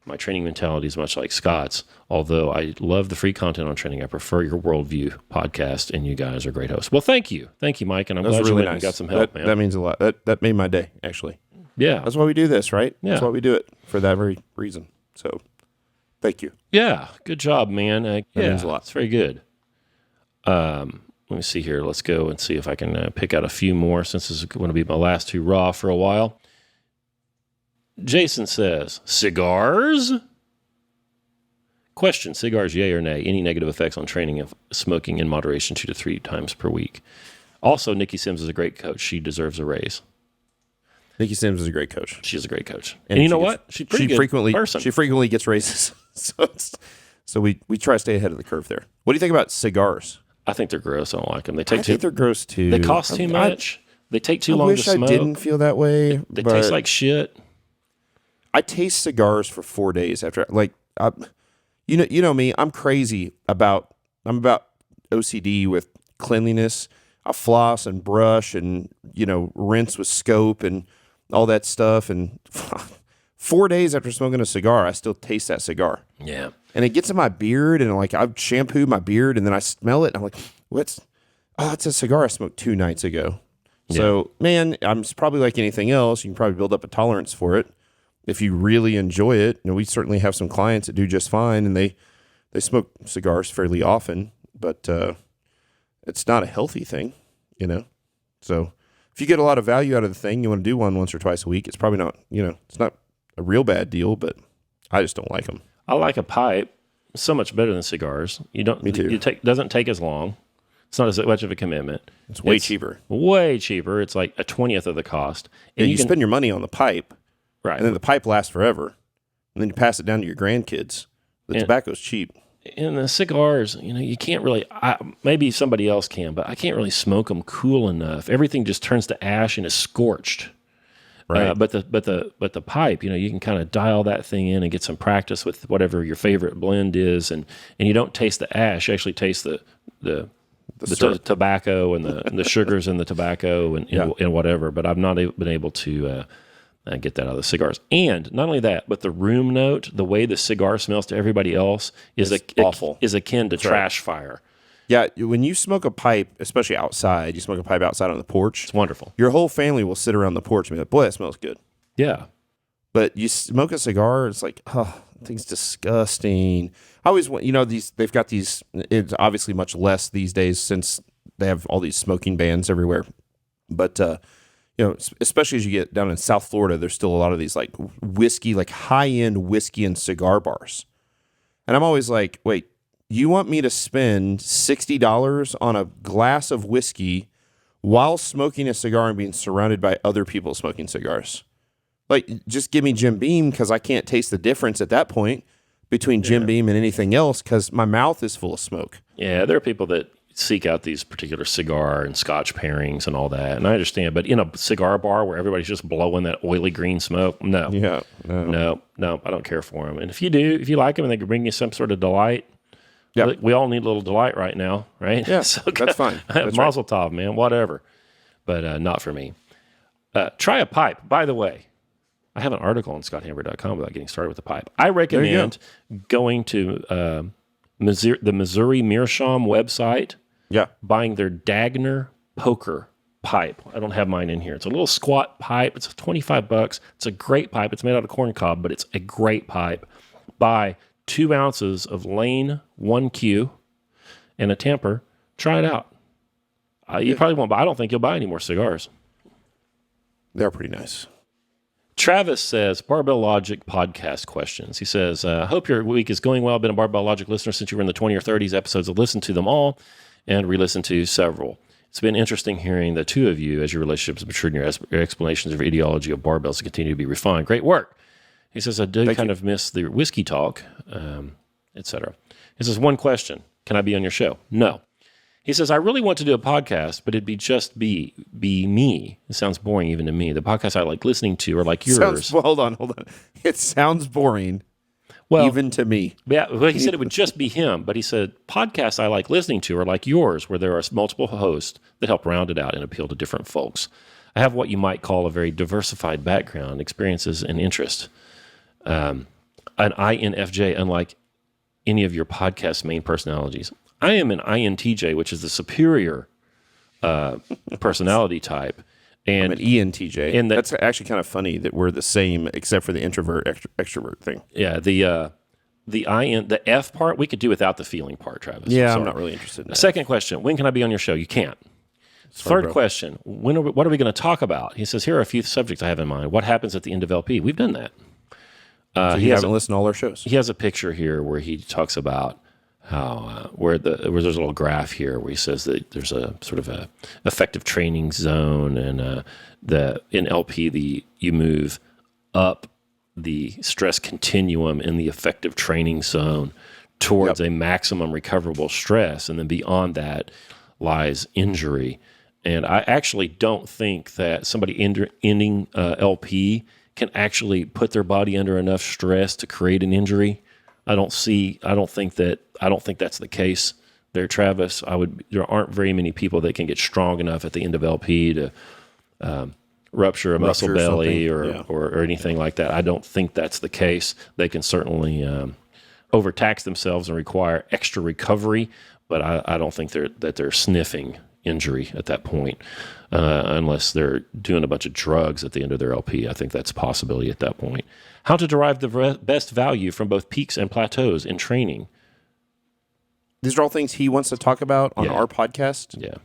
my training mentality is much like Scott's. Although I love the free content on training, I prefer your Worldview podcast, and you guys are great hosts. Well, thank you. Thank you, Mike, and I'm glad you went and got some help, man. That means a lot. That made my day, actually. Yeah. That's why we do this, right? Yeah. That's why we do it, for that very reason. So, thank you. Yeah, good job, man. That means a lot. It's very good. Let me see here. Let's go and see if I can pick out a few more since this is going to be my last two raw for a while. Jason says, cigars? Question, cigars, yay or nay? Any negative effects on training of smoking in moderation 2 to 3 times per week? Also, Nikki Sims is a great coach. She deserves a raise. Nikki Sims is a great coach. She's a great coach. And you know what? She's pretty good person. She frequently gets raises. So we try to stay ahead of the curve there. What do you think about cigars? I think they're gross. I don't like them. I think they're gross too. They cost too much. They take too long to smoke. I wish I didn't feel that way. They taste like shit. I taste cigars for 4 days after. You know me. I'm crazy about. I'm about OCD with cleanliness. I floss and brush and rinse with scope and all that stuff. And 4 days after smoking a cigar, I still taste that cigar. Yeah. And it gets in my beard, and I've shampooed my beard, and then I smell it, and I'm like, it's a cigar I smoked 2 nights ago. Yeah. So, man, I'm probably like anything else. You can probably build up a tolerance for it if you really enjoy it. We certainly have some clients that do just fine, and they smoke cigars fairly often, but it's not a healthy thing, So if you get a lot of value out of the thing, you want to do one once or twice a week, it's probably not, it's not a real bad deal, but I just don't like them. I like a pipe so much better than cigars. Me too. Doesn't take as long. It's not as much of a commitment. It's way cheaper. Way cheaper. It's like a 20th of the cost. And you spend your money on the pipe, right? And then the pipe lasts forever. And then you pass it down to your grandkids. The tobacco's cheap. And the cigars, you can't really. Maybe somebody else can, but I can't really smoke them cool enough. Everything just turns to ash and is scorched. Right. But the pipe, you can kind of dial that thing in and get some practice with whatever your favorite blend is, and you don't taste the ash. You actually taste the tobacco and the sugars in the tobacco and whatever. But I've not been able to get that out of the cigars. And not only that, but the room note, the way the cigar smells to everybody else is awful. Is akin to trash fire. Yeah, when you smoke a pipe, especially outside, you smoke a pipe outside on the porch. It's wonderful. Your whole family will sit around the porch and be like, boy, that smells good. Yeah. But you smoke a cigar, it's like, oh, that thing's disgusting. I always want, they've got these, it's obviously much less these days since they have all these smoking bans everywhere. But, especially as you get down in South Florida, there's still a lot of these like whiskey, like high-end whiskey and cigar bars. And I'm always like, wait, you want me to spend $60 on a glass of whiskey while smoking a cigar and being surrounded by other people smoking cigars? Like, just give me Jim Beam, because I can't taste the difference at that point between Jim Beam and anything else, because my mouth is full of smoke. Yeah, there are people that seek out these particular cigar and scotch pairings and all that, and I understand. But in a cigar bar where everybody's just blowing that oily green smoke, no, I don't care for them. And if you like them and they can bring you some sort of delight, we all need a little delight right now, right? Yeah, so that's fine. That's Mazel tov, man, whatever. But not for me. Try a pipe. By the way, I have an article on scotthamber.com about getting started with the pipe. I recommend going to the Missouri Meerschaum website, buying their Dagner poker pipe. I don't have mine in here. It's a little squat pipe. It's $25. It's a great pipe. It's made out of corn cob, but it's a great pipe. Buy 2 ounces of Lane 1Q and a tamper. Try it out. You probably won't buy. I don't think you'll buy any more cigars. They're pretty nice. Travis says, Barbell Logic podcast questions. He says, hope your week is going well. I've been a Barbell Logic listener since you were in the 20 or 30s episodes. I've listened to them all and re-listened to several. It's been interesting hearing the two of you as your relationships matured and your explanations of your ideology of barbells continue to be refined. Great work. He says, I do kind of miss the whiskey talk, etc. He says, one question. Can I be on your show? No. He says, I really want to do a podcast, but it'd be just be me. It sounds boring even to me. The podcasts I like listening to are like yours. Hold on. It sounds boring. Well, even to me. Yeah, well, he said it would just be him, but he said podcasts I like listening to are like yours, where there are multiple hosts that help round it out and appeal to different folks. I have what you might call a very diversified background, experiences, and interest. An INFJ, unlike any of your podcast main personalities. I am an INTJ, which is the superior personality type. And I'm an ENTJ. And that's actually kind of funny that we're the same, except for the introvert extrovert thing. Yeah, the F part we could do without the feeling part, Travis. Yeah, I'm not really interested in that. Second question: when can I be on your show? You can't. Third question: what are we going to talk about? He says, here are a few subjects I have in mind. What happens at the end of LP? We've done that. So you haven't listened to all our shows. He has a picture here where he talks about how where there's a little graph here where he says that there's a sort of a effective training zone, and in LP you move up the stress continuum in the effective training zone towards a maximum recoverable stress, and then beyond that lies injury. And I actually don't think that somebody ending LP can actually put their body under enough stress to create an injury. I don't think that's the case there, Travis. There aren't very many people that can get strong enough at the end of LP to rupture a muscle belly or anything like that. I don't think that's the case. They can certainly overtax themselves and require extra recovery, but I don't think they're sniffing injury at that point, unless they're doing a bunch of drugs at the end of their LP. I think that's a possibility at that point. How to derive the best value from both peaks and plateaus in training. These are all things he wants to talk about on our podcast. Yeah.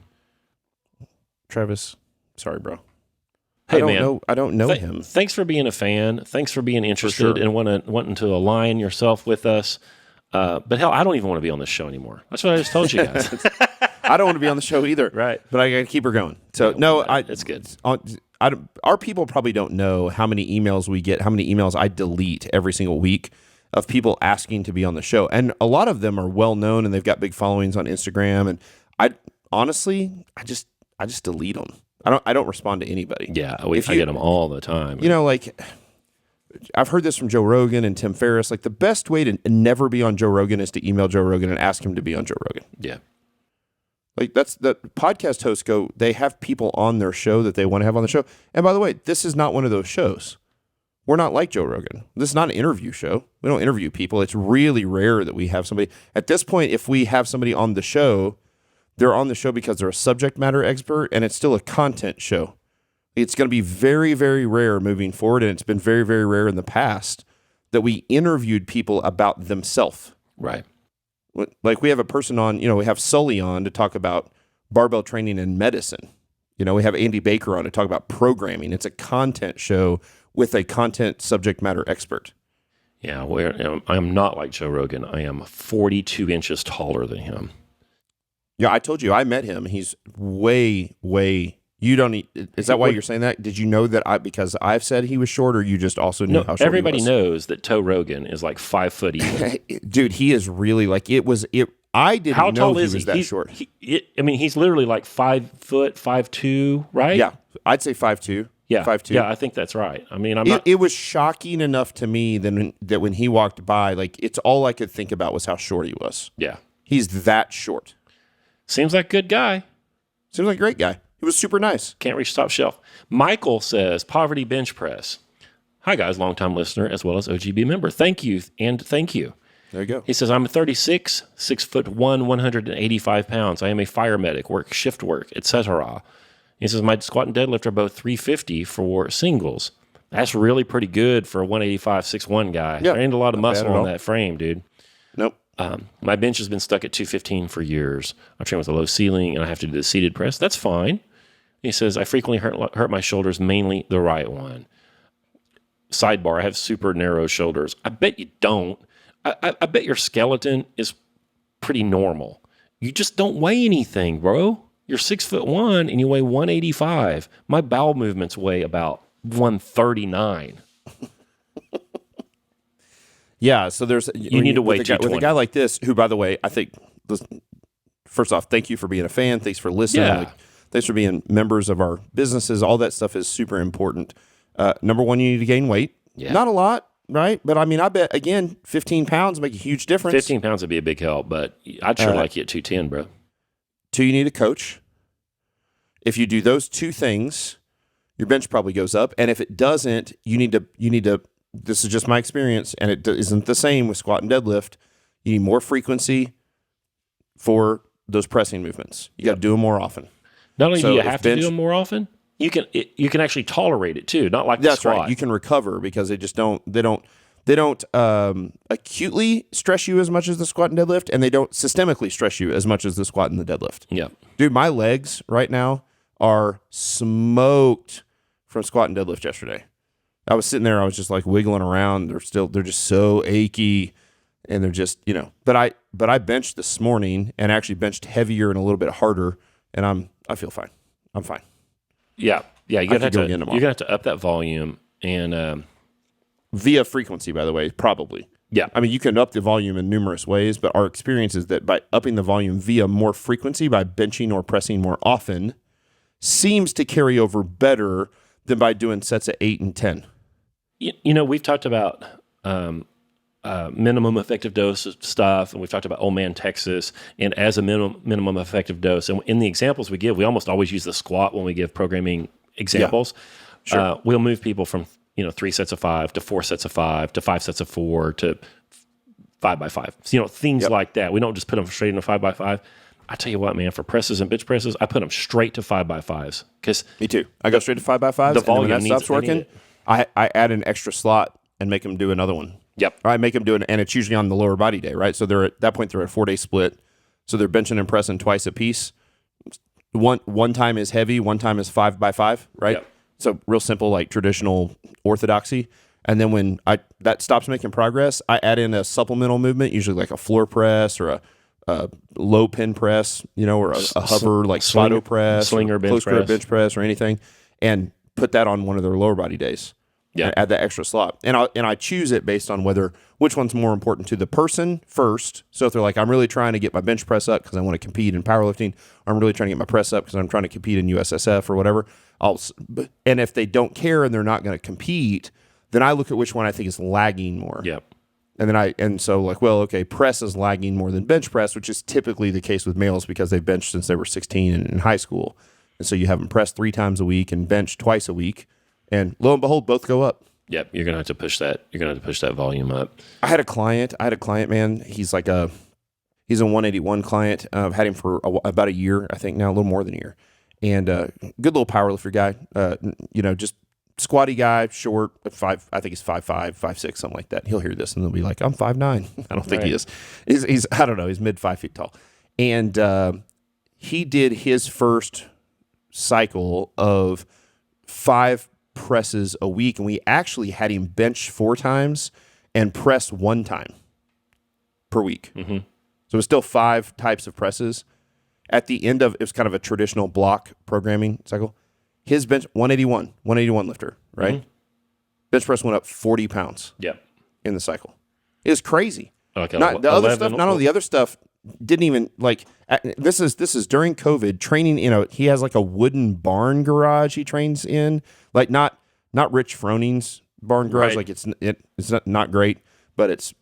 Travis, sorry, bro. Hey, I don't know him. Thanks for being a fan. Thanks for being interested and wanting to align yourself with us. But hell, I don't even want to be on this show anymore. That's what I just told you guys. I don't want to be on the show either. Right. But I got to keep her going. So, it's good. Our people probably don't know how many emails we get, how many emails I delete every single week of people asking to be on the show. And a lot of them are well known and they've got big followings on Instagram. And I just delete them. I don't respond to anybody. Yeah, I get them all the time. You know, like I've heard this from Joe Rogan and Tim Ferriss. Like the best way to never be on Joe Rogan is to email Joe Rogan and ask him to be on Joe Rogan. Yeah. Like that's the podcast hosts they have people on their show that they want to have on the show. And by the way, this is not one of those shows. We're not like Joe Rogan. This is not an interview show. We don't interview people. It's really rare that we have somebody. At this point, if we have somebody on the show, they're on the show because they're a subject matter expert, and it's still a content show. It's going to be very, very rare moving forward, and it's been very, very rare in the past that we interviewed people about themselves. Right. Like we have a person on, we have Sully on to talk about barbell training and medicine. We have Andy Baker on to talk about programming. It's a content show with a content subject matter expert. Yeah, I am not like Joe Rogan. I am 42 inches taller than him. Yeah, I told you, I met him. He's way, you don't need, is that why you're saying that? Did you know that because I've said he was short, or you just also knew how short everybody he was? knows that Joe Rogan is like 5 foot even. Dude, he is really like, I didn't know he was that short. He's literally like 5 foot, 5'2", right? Yeah, I'd say 5'2". Yeah, 5'2". Yeah, I think that's right. I mean, It was shocking enough to me that when he walked by, like it's all I could think about was how short he was. Yeah, he's that short. Seems like a good guy. Seems like a great guy. He was super nice. Can't reach top shelf. Michael says, poverty bench press. Hi, guys, longtime listener as well as OGB member. Thank you, and thank you. There you go. He says, I'm 36, 6'1", 185 pounds. I am a fire medic, work shift work, etc. He says, my squat and deadlift are both 350 for singles. That's really pretty good for a 185, 6'1" guy. Yeah, there ain't a lot of muscle on all. that frame, dude. Nope. My bench has been stuck at 215 for years. I train with a low ceiling, and I have to do the seated press. That's fine. He says, I frequently hurt my shoulders, mainly the right one. Sidebar, I have super narrow shoulders. I bet you don't. I bet your skeleton is pretty normal. You just don't weigh anything, bro. You're 6'1" and you weigh 185. My bowel movements weigh about 139. Yeah, so you need to weigh with a guy like this, who, by the way, I think, first off, thank you for being a fan. Thanks for listening. Yeah. Thanks for being members of our businesses. All that stuff is super important. Number one, you need to gain weight. Yeah. Not a lot, right? But I mean, I bet, again, 15 pounds make a huge difference. 15 pounds would be a big help, but I'd sure like you at 210, bro. 2, you need a coach. If you do those 2 things, your bench probably goes up. And if it doesn't, you need to, this is just my experience, and it isn't the same with squat and deadlift. You need more frequency for those pressing movements. You got to do them more often. Not only do you have to do them more often, you can actually tolerate it too. Not like the squat. That's right. You can recover because they just don't acutely stress you as much as the squat and deadlift, and they don't systemically stress you as much as the squat and the deadlift. Yeah. Dude, my legs right now are smoked from squat and deadlift yesterday. I was sitting there, I was just like wiggling around. They're just so achy, and they're just, but I benched this morning and actually benched heavier and a little bit harder, and I feel fine. I'm fine. Yeah. You're gonna have to up that volume and via frequency, by the way, probably. Yeah. I mean, you can up the volume in numerous ways, but our experience is that by upping the volume via more frequency, by benching or pressing more often, seems to carry over better than by doing sets of 8 and 10. We've talked about minimum effective dose stuff, and we've talked about Old Man Texas, and as a minimum effective dose. And in the examples we give, we almost always use the squat when we give programming examples. Yeah. Sure. We'll move people from 3 sets of 5 to 4 sets of 5 to 5 sets of 4 to 5 by 5. So, things like that. We don't just put them straight into 5 by 5. I tell you what, man, for presses and bench presses, I put them straight to 5 by 5s. Me too. I go straight to 5 by 5s. The volume and when that stops working, I add an extra slot and make them do another one. Yep. All right, make them do it, and it's usually on the lower body day, right? So they're at that point, they're at a 4-day split. So they're benching and pressing twice a piece. One time is heavy, one time is 5 by 5, right? Yep. So real simple, like traditional orthodoxy. And then when that stops making progress, I add in a supplemental movement, usually like a floor press or a low pin press, or a hover like Slado press, slinger bench close press. grip bench press or anything, and put that on one of their lower body days. Yeah, add that extra slot, and I choose it based on which one's more important to the person first. So if they're like, I'm really trying to get my bench press up because I want to compete in powerlifting, or I'm really trying to get my press up because I'm trying to compete in USSF or whatever. And if they don't care and they're not going to compete, then I look at which one I think is lagging more. Yep. And so press is lagging more than bench press, which is typically the case with males because they've benched since they were 16 in high school. And so you have them press 3 times a week and bench twice a week. And lo and behold, both go up. Yep. You're going to have to push that. You're going to have to push that volume up. I had a client, man. He's a 181 client. I've had him for about a year, I think now, a little more than a year. And good little powerlifter guy, just squatty guy, short, 5. I think he's 5'5", 5'6", something like that. He'll hear this and they'll be like, I'm 5'9". I don't think he is. He's I don't know. He's mid 5 feet tall. And he did his first cycle of 5 presses a week, and we actually had him bench 4 times and press 1 time per week. Mm-hmm. So it was still 5 types of presses. At the end of it was kind of a traditional block programming cycle. His bench 181 lifter, right? Mm-hmm. Bench press went up 40 pounds. Yep. In the cycle. It was crazy. Okay. Not the other stuff. Not only the other stuff didn't even like. This is during COVID training. He has like a wooden barn garage he trains in. Like not Rich Froning's barn garage. Right. Like it's not great, but it's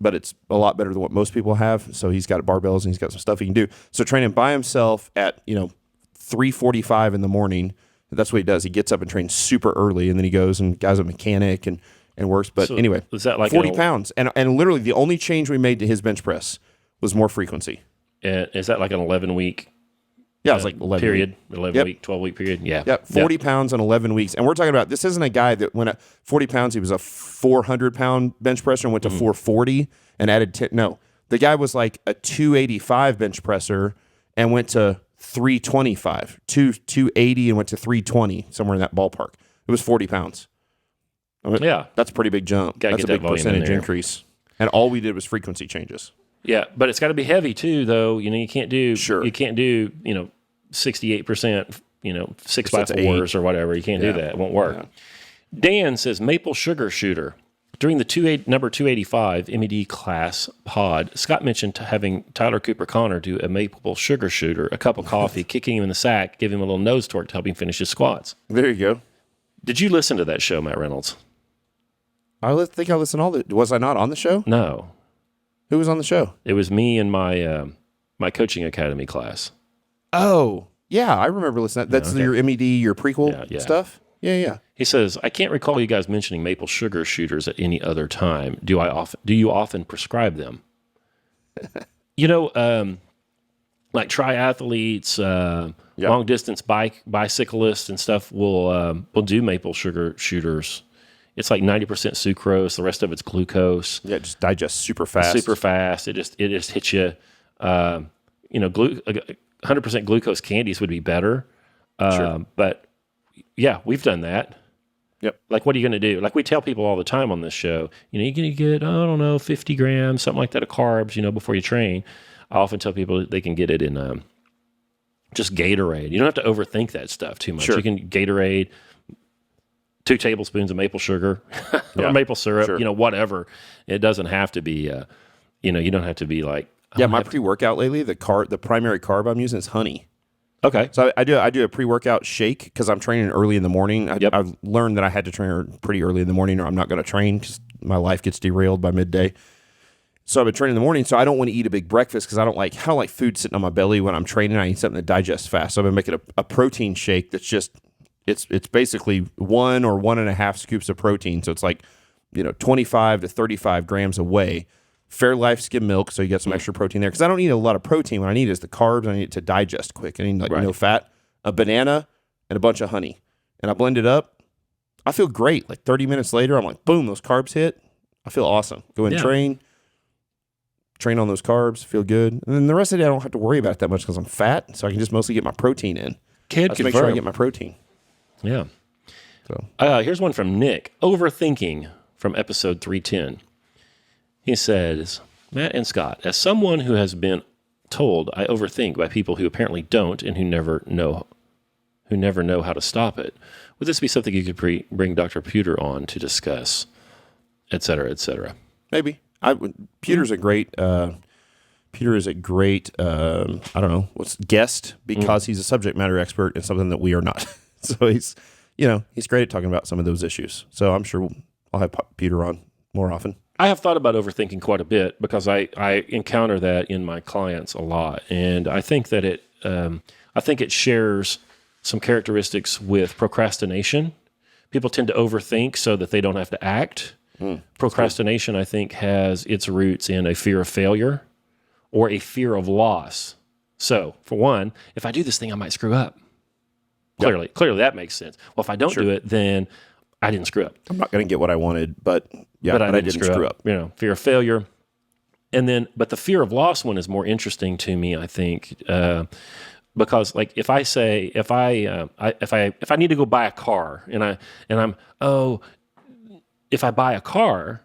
a lot better than what most people have. So he's got barbells and he's got some stuff he can do. So training by himself at 3:45 in the morning. That's what he does. He gets up and trains super early, and then he goes and guy's a mechanic and works. But so anyway, is that like 40 pounds? And literally the only change we made to his bench press was more frequency. Is that like an 11-week? Yeah, it was like 11 period, 11-week, 12-week period. Yeah. Yep, 40 pounds in 11 weeks. And we're talking about, this isn't a guy that went at 40 pounds, he was a 400-pound bench presser and went to 440 and added 10. No, the guy was like a 285 bench presser and went to 325, 280 and went to 320, somewhere in that ballpark. It was 40 pounds. Yeah. That's a pretty big jump. That's a big percentage increase. And all we did was frequency changes. Yeah, but it's got to be heavy too, though. You can't do 68%, 6 So by it's 4s or whatever. You can't do that. It won't work. Yeah. Dan says maple sugar shooter. During the number 285 MED class pod, Scott mentioned having Tyler Cooper Connor do a maple sugar shooter, a cup of coffee, kicking him in the sack, give him a little nose torque to help him finish his squats. There you go. Did you listen to that show, Matt Reynolds? I think I listened to all the. Was I not on the show? No. Who was on the show? It was me and my my coaching academy class. Oh, yeah, I remember listening. That's your MED, your prequel stuff? Yeah. He says, I can't recall you guys mentioning maple sugar shooters at any other time. Do you often prescribe them? Like triathletes, long distance bicyclists and stuff will do maple sugar shooters. It's like 90% sucrose, the rest of it's glucose. Yeah, it just digests super fast. It just hits you. 100% glucose candies would be better. Sure. But yeah, we've done that. Yep. Like, what are you going to do? Like we tell people all the time on this show, you're going to get, 50 grams, something like that of carbs, before you train. I often tell people they can get it in just Gatorade. You don't have to overthink that stuff too much. Sure. You can Gatorade, 2 tablespoons of maple sugar or maple syrup, whatever. It doesn't have to be, you don't have to be like. My pre-workout lately, the primary carb I'm using is honey. Okay. So I do a pre-workout shake because I'm training early in the morning. I've learned that I had to train pretty early in the morning or I'm not going to train because my life gets derailed by midday. So I've been training in the morning, so I don't want to eat a big breakfast because I don't like food sitting on my belly when I'm training. I need something that digests fast. So I've been making a protein shake that's just it's basically 1 or 1.5 scoops of protein. So it's like 25 to 35 grams a whey. Fairlife skim milk, so you get some extra protein there. Because I don't need a lot of protein. What I need is the carbs. I need it to digest quick. I need no fat, a banana, and a bunch of honey. And I blend it up. I feel great. Like 30 minutes later, I'm like, boom, those carbs hit. I feel awesome. Go and train on those carbs, feel good. And then the rest of the day, I don't have to worry about it that much because I'm fat, so I can just mostly get my protein in. Can't make sure I get my protein. Yeah. So here's one from Nick. Overthinking from episode 310. He says, Matt and Scott, as someone who has been told I overthink by people who apparently don't and who never know how to stop it, would this be something you could bring Dr. Pewter on to discuss, et cetera, et cetera? Maybe. Peter's a great guest because he's a subject matter expert in something that we are not. So he's great at talking about some of those issues. So I'm sure I'll have Peter on more often. I have thought about overthinking quite a bit because I encounter that in my clients a lot, and I think that it shares some characteristics with procrastination. People tend to overthink so that they don't have to act. Procrastination, I think, has its roots in a fear of failure or a fear of loss. So, for one, if I do this thing, I might screw up. Clearly that makes sense. Well, if I don't do it, then I didn't screw up. I'm not going to get what I wanted, but I didn't screw up. Fear of failure. And then, but the fear of loss one is more interesting to me, I think, because like if I say, if I need to go buy a car if I buy a car,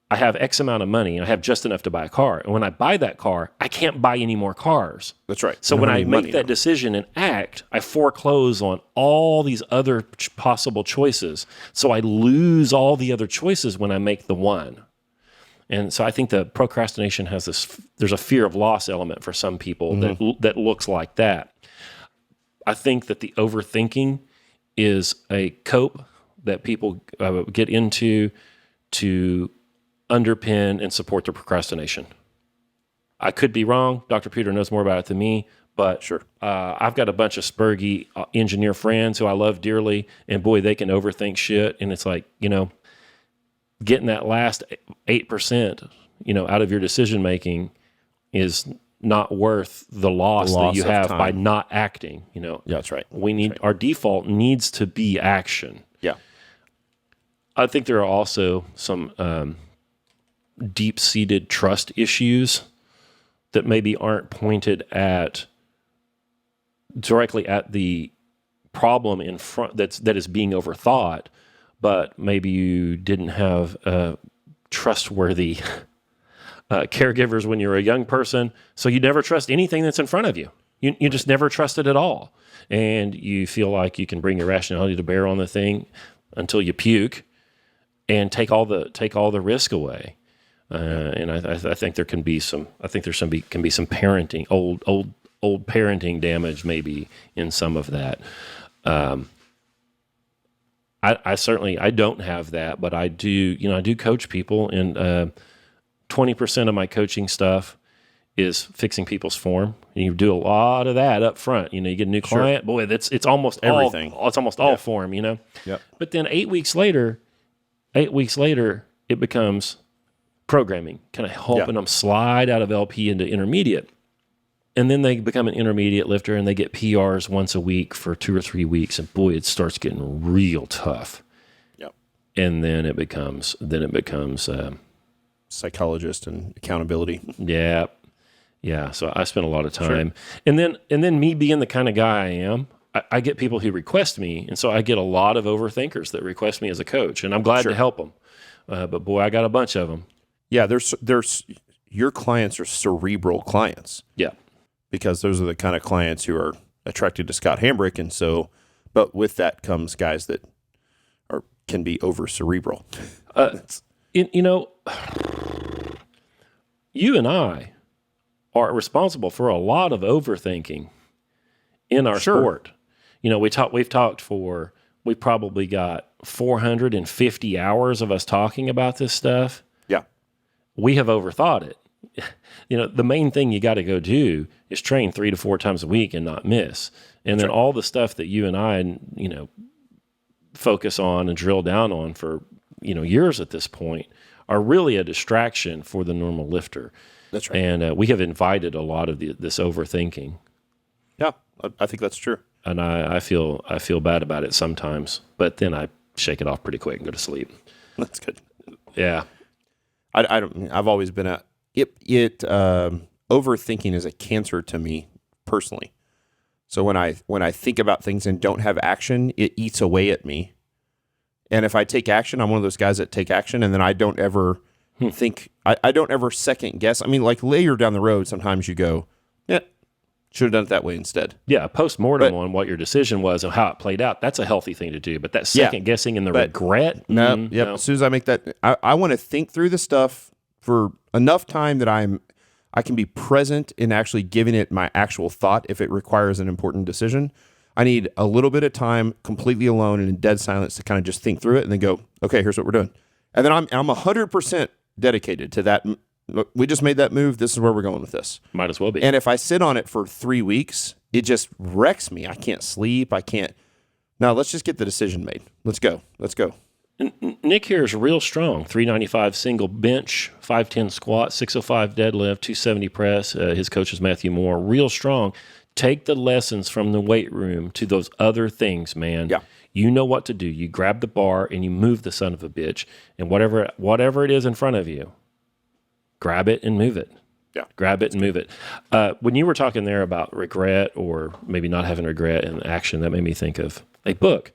I have X amount of money and I have just enough to buy a car. And when I buy that car, I can't buy any more cars. That's right. So when I make that decision and act, I foreclose on all these other possible choices. So I lose all the other choices when I make the one. And so I think the procrastination has there's a fear of loss element for some people that looks like that. I think that the overthinking is a cope that people get into to underpin and support their procrastination. I could be wrong. Dr. Peter knows more about it than me, but sure. I've got a bunch of spurgy engineer friends who I love dearly, and boy, they can overthink shit. And it's like, getting that last 8%, out of your decision making is not worth the loss that you have by not acting. Yeah, that's right. Our default needs to be action. Yeah. I think there are also some deep-seated trust issues that maybe aren't pointed directly at the problem in front that is being overthought, but maybe you didn't have trustworthy caregivers when you were a young person, so you never trust anything that's in front of you. You just never trust it at all. And you feel like you can bring your rationality to bear on the thing until you puke and take all the risk away. And I think there can be some parenting, old parenting damage maybe in some of that. I certainly don't have that, but I do coach people, and 20% of my coaching stuff is fixing people's form. And you do a lot of that up front. You get a new client, boy, it's almost everything. It's almost all form, Yep. But then 8 weeks later, it becomes programming, kind of helping them slide out of LP into intermediate. And then they become an intermediate lifter, and they get PRs once a week for 2 or 3 weeks. And boy, it starts getting real tough. Yep. And then it becomes psychologist and accountability. Yeah. Yeah. So I spend a lot of time. Sure. And then me being the kind of guy I am, I get people who request me. And so I get a lot of overthinkers that request me as a coach, and I'm glad to help them. But boy, I got a bunch of them. Yeah. There's your clients are cerebral clients. Yeah. Because those are the kind of clients who are attracted to Scott Hambrick. And so, but with that comes guys that can be over cerebral. You and I are responsible for a lot of overthinking in our sport. We've probably got 450 hours of us talking about this stuff. Yeah. We have overthought it. The main thing you got to go do is train 3 to 4 times a week and not miss. And then all the stuff that you and I, focus on and drill down on for, years at this point are really a distraction for the normal lifter. That's right. And we have invited a lot of this overthinking. Yeah, I think that's true. And I feel bad about it sometimes, but then I shake it off pretty quick and go to sleep. That's good. Yeah. I've always been overthinking is a cancer to me personally. So when I think about things and don't have action, it eats away at me. And if I take action, I'm one of those guys that take action, and then I don't ever think, I don't ever second guess. I mean, like later down the road, sometimes you go, yeah, should have done it that way instead. Yeah, post-mortem on what your decision was and how it played out, that's a healthy thing to do. But that second guessing and the regret? No. As soon as I make that, I want to think through the stuff for enough time that I can be present in actually giving it my actual thought if it requires an important decision. I need a little bit of time completely alone and in dead silence to kind of just think through it and then go, okay, here's what we're doing. And then I'm 100% dedicated to that. Look, we just made that move. This is where we're going with this. Might as well be. And if I sit on it for 3 weeks, it just wrecks me. I can't sleep. No, let's just get the decision made. Let's go. Nick here is real strong. 395 single bench, 510 squat, 605 deadlift, 270 press. His coach is Matthew Moore. Real strong. Take the lessons from the weight room to those other things, man. Yeah. You know what to do. You grab the bar and you move the son of a bitch. And whatever it is in front of you, grab it and move it. Yeah. Grab it and move it. When you were talking there about regret or maybe not having regret in action, that made me think of a book.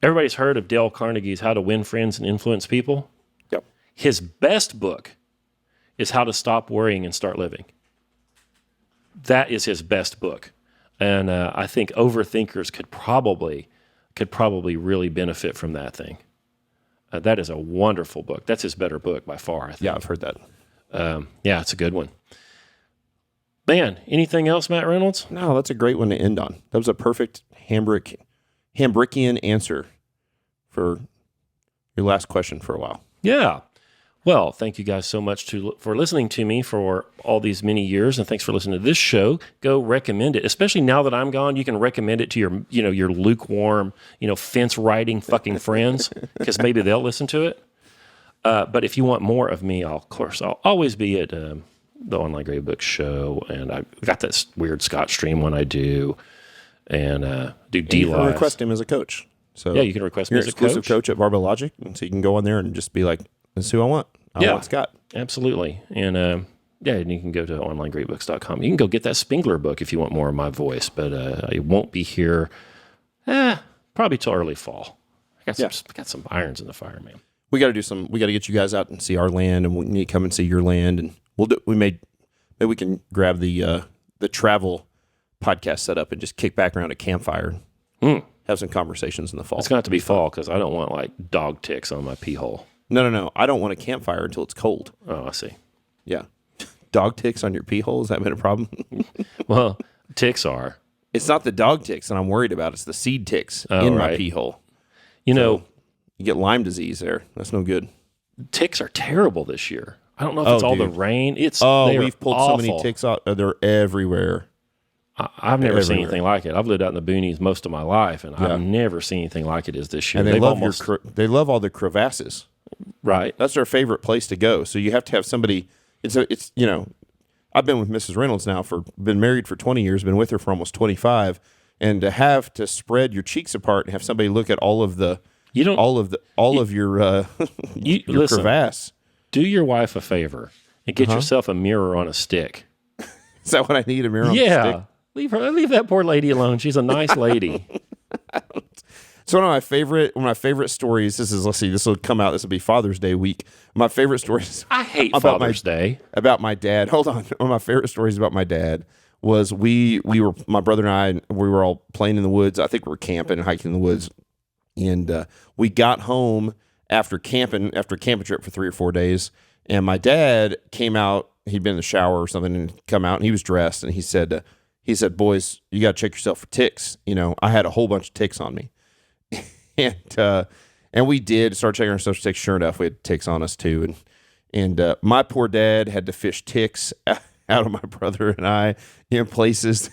Everybody's heard of Dale Carnegie's How to Win Friends and Influence People. Yep. His best book is How to Stop Worrying and Start Living. That is his best book. And I think overthinkers could probably really benefit from that thing. That is a wonderful book. That's his better book by far, I think. Yeah, I've heard that. Yeah, it's a good one. Man, anything else, Matt Reynolds? No, that's a great one to end on. That was a perfect Hambrickian answer for your last question for a while. Yeah. Well, thank you guys so much for listening to me for all these many years, and thanks for listening to this show. Go recommend it, especially now that I'm gone. You can recommend it to your lukewarm, fence riding fucking friends, because maybe they'll listen to it. But if you want more of me, I'll always be at the Online Grade Book Show, and I've got this weird Scott stream one I do, and do D-Lives. You can request him as a coach. So yeah, you can request me as a exclusive coach at Barbell Logic, and so you can go on there and just be like, "This is who I want. I want Scott." Absolutely, and and you can go to onlinegreatbooks.com. You can go get that Spengler book if you want more of my voice, but I won't be here probably till early fall. I got some irons in the fire, man. We got to get you guys out and see our land, and we need to come and see your land, and maybe we can grab the travel podcast set up and just kick back around a campfire and have some conversations in the fall. It's going to have to be fall because I don't want like dog ticks on my pee hole. No. I don't want a campfire until it's cold. Oh, I see. Yeah. Dog ticks on your pee hole? Has that been a problem? Well, ticks are. It's not the dog ticks that I'm worried about. It's the seed ticks in my pee hole. You know, you get Lyme disease there. That's no good. Ticks are terrible this year. I don't know if it's all the rain. We've pulled so many ticks out. They're everywhere. I've never seen anything like it. I've lived out in the boonies most of my life, and I've never seen anything like it as this year. And they love all the crevasses. Right. That's their favorite place to go. So you have to have somebody. It's you know, I've been with Mrs. Reynolds now been married for 20 years, been with her for almost 25, and to have to spread your cheeks apart and have somebody look at all of your crevasse. Do your wife a favor and get yourself a mirror on a stick. Is that what I need? A mirror on a stick? Leave that poor lady alone. She's a nice lady. So one of my favorite stories, this will come out, this will be Father's Day week. My favorite stories I hate Father's Day. About my dad. Hold on. One of my favorite stories about my dad was we were, my brother and I, we were all playing in the woods. I think we were camping and hiking in the woods. And we got home after a camping trip for 3 or 4 days. And my dad came out, he'd been in the shower or something and come out and he was dressed. And he said, boys, you got to check yourself for ticks. You know, I had a whole bunch of ticks on me. And we did start checking ourselves for ticks. Sure enough, we had ticks on us too. And my poor dad had to fish ticks out of my brother and I in places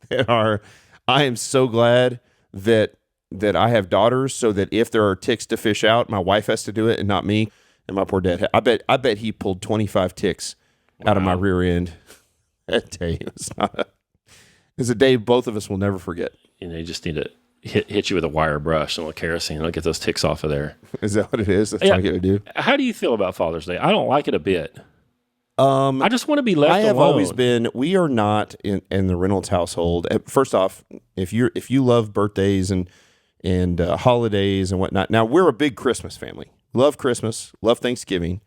that are, I am so glad that I have daughters so that if there are ticks to fish out, my wife has to do it and not me. And my poor dad, I bet he pulled 25 ticks out of my rear end that day. It's a day both of us will never forget. And they just need to hit you with a wire brush and a little kerosene. It'll get those ticks off of there. Is that what it is? That's what I got to do. How do you feel about Father's Day? I don't like it a bit. I just want to be left alone. I have always been. We are not in the Reynolds household. First off, if you love birthdays and holidays and whatnot. Now we're a big Christmas family. Love Christmas. Love Thanksgiving.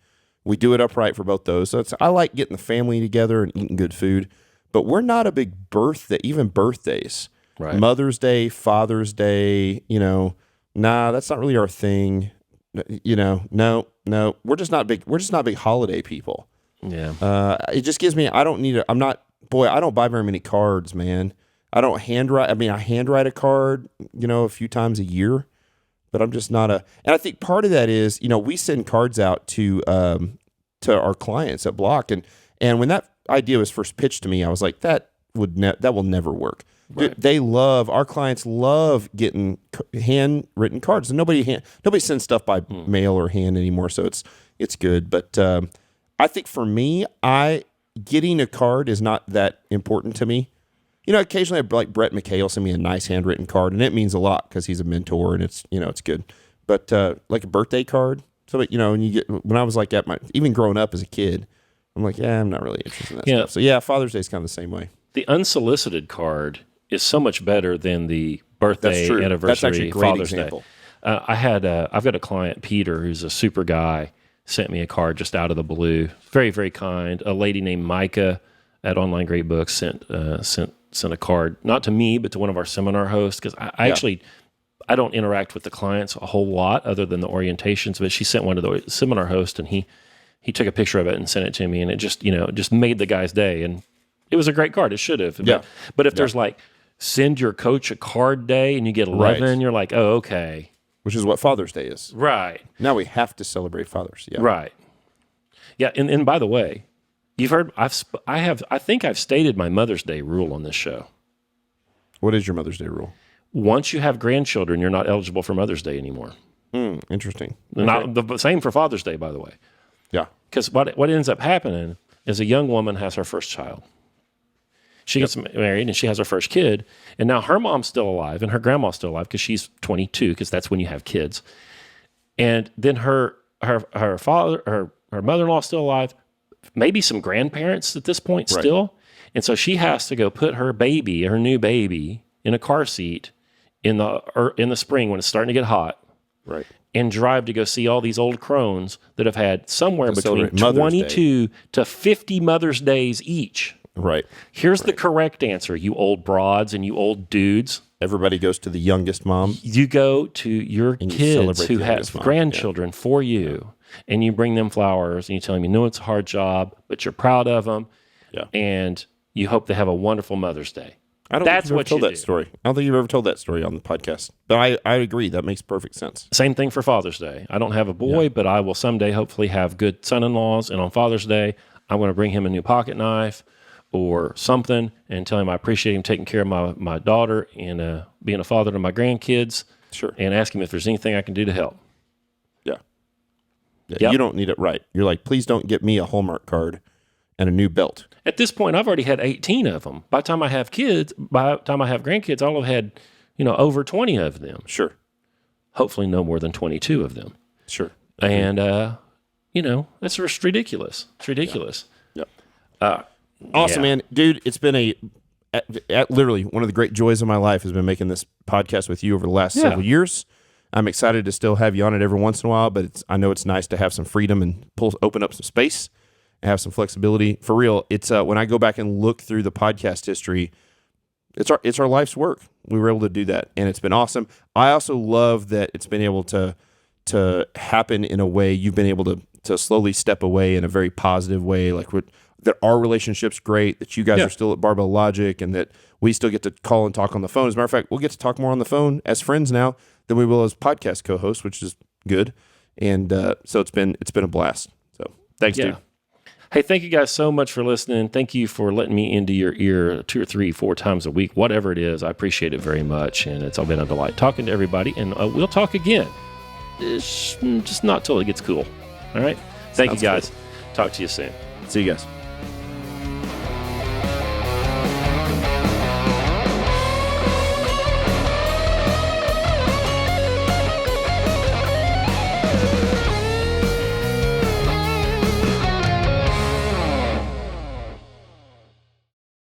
We do it upright for both those. So I like getting the family together and eating good food. But we're not a big birthdays. Right. Mother's Day, Father's Day, that's not really our thing. No. We're just not big holiday people. Yeah. It just gives me, I don't buy very many cards, man. I don't handwrite. I handwrite a card, a few times a year, but I'm just not and I think part of that is, we send cards out to our clients at Block. And when that idea was first pitched to me, I was like, that will never work. Right. Our clients love getting handwritten cards, and nobody sends stuff by mail or hand anymore, so it's good. But I think for me, getting a card is not that important to me. Occasionally, like Brett McKay will send me a nice handwritten card, and it means a lot because he's a mentor, and it's good. But like a birthday card, so when I was like even growing up as a kid, I'm like, I'm not really interested in that stuff. So yeah, Father's Day is kind of the same way. The unsolicited card is so much better than the birthday, anniversary, That's actually a great Father's example. Day. I've got a client, Peter, who's a super guy, sent me a card just out of the blue. Very, very kind. A lady named Micah at Online Great Books sent a card, not to me, but to one of our seminar hosts, because I don't interact with the clients a whole lot other than the orientations, but she sent one to the seminar host, and he took a picture of it and sent it to me, and it just made the guy's day. And it was a great card. It should have. But if there's like, send your coach a card day and you get 11, you're like, oh, okay. Which is what Father's Day is. Right. Now we have to celebrate fathers. Yeah. Right. Yeah. And by the way, you've heard, I think I've stated my Mother's Day rule on this show. What is your Mother's Day rule? Once you have grandchildren, you're not eligible for Mother's Day anymore. Interesting. Not the same for Father's Day, by the way. Yeah. Because what ends up happening is a young woman has her first child. She gets married and she has her first kid, and now her mom's still alive and her grandma's still alive because she's 22, because that's when you have kids. And then her father, her mother-in-law's still alive, maybe some grandparents at this point still. And so she has to go put her new baby, in a car seat in the spring when it's starting to get hot. Right. And drive to go see all these old crones that have had somewhere between 22 to 50 Mother's Days each. Right. Here's the correct answer, you old broads and you old dudes. Everybody goes to the youngest mom. You go to your And you kids celebrate who the have youngest mom. grandchildren for you, and you bring them flowers, and you tell them, you know, it's a hard job, but you're proud of them, and you hope they have a wonderful Mother's Day. That's what you told that story. I don't think you've ever told that story on the podcast. But I agree. That makes perfect sense. Same thing for Father's Day. I don't have a boy, but I will someday hopefully have good son-in-laws, and on Father's Day, I'm going to bring him a new pocket knife or something and tell him I appreciate him taking care of my daughter and being a father to my grandkids. Sure. And ask him if there's anything I can do to help. Yeah. Yep. You don't need it right. You're like, please don't get me a Hallmark card and a new belt. At this point, I've already had 18 of them. By the time I have grandkids, I'll have had, over 20 of them. Sure. Hopefully no more than 22 of them. Sure. And, that's just ridiculous. It's ridiculous. Yep. Awesome, man. Dude, it's been literally one of the great joys of my life has been making this podcast with you over the last several years. I'm excited to still have you on it every once in a while, but I know it's nice to have some freedom and open up some space and have some flexibility. For real, it's when I go back and look through the podcast history, it's our life's work. We were able to do that, and it's been awesome. I also love that it's been able to happen in a way you've been able to slowly step away in a very positive way, like that our relationship's great, that you guys are still at Barbell Logic, and that we still get to call and talk on the phone. As a matter of fact, we'll get to talk more on the phone as friends now than we will as podcast co-hosts, which is good. And so it's been a blast. So thanks, dude. Hey, thank you guys so much for listening. Thank you for letting me into your ear 2 or 3, 4 times a week, whatever it is. I appreciate it very much, and it's all been a delight talking to everybody. And we'll talk again. It's just not till it gets cool. All right. Thank you guys. Talk to you soon. See you guys.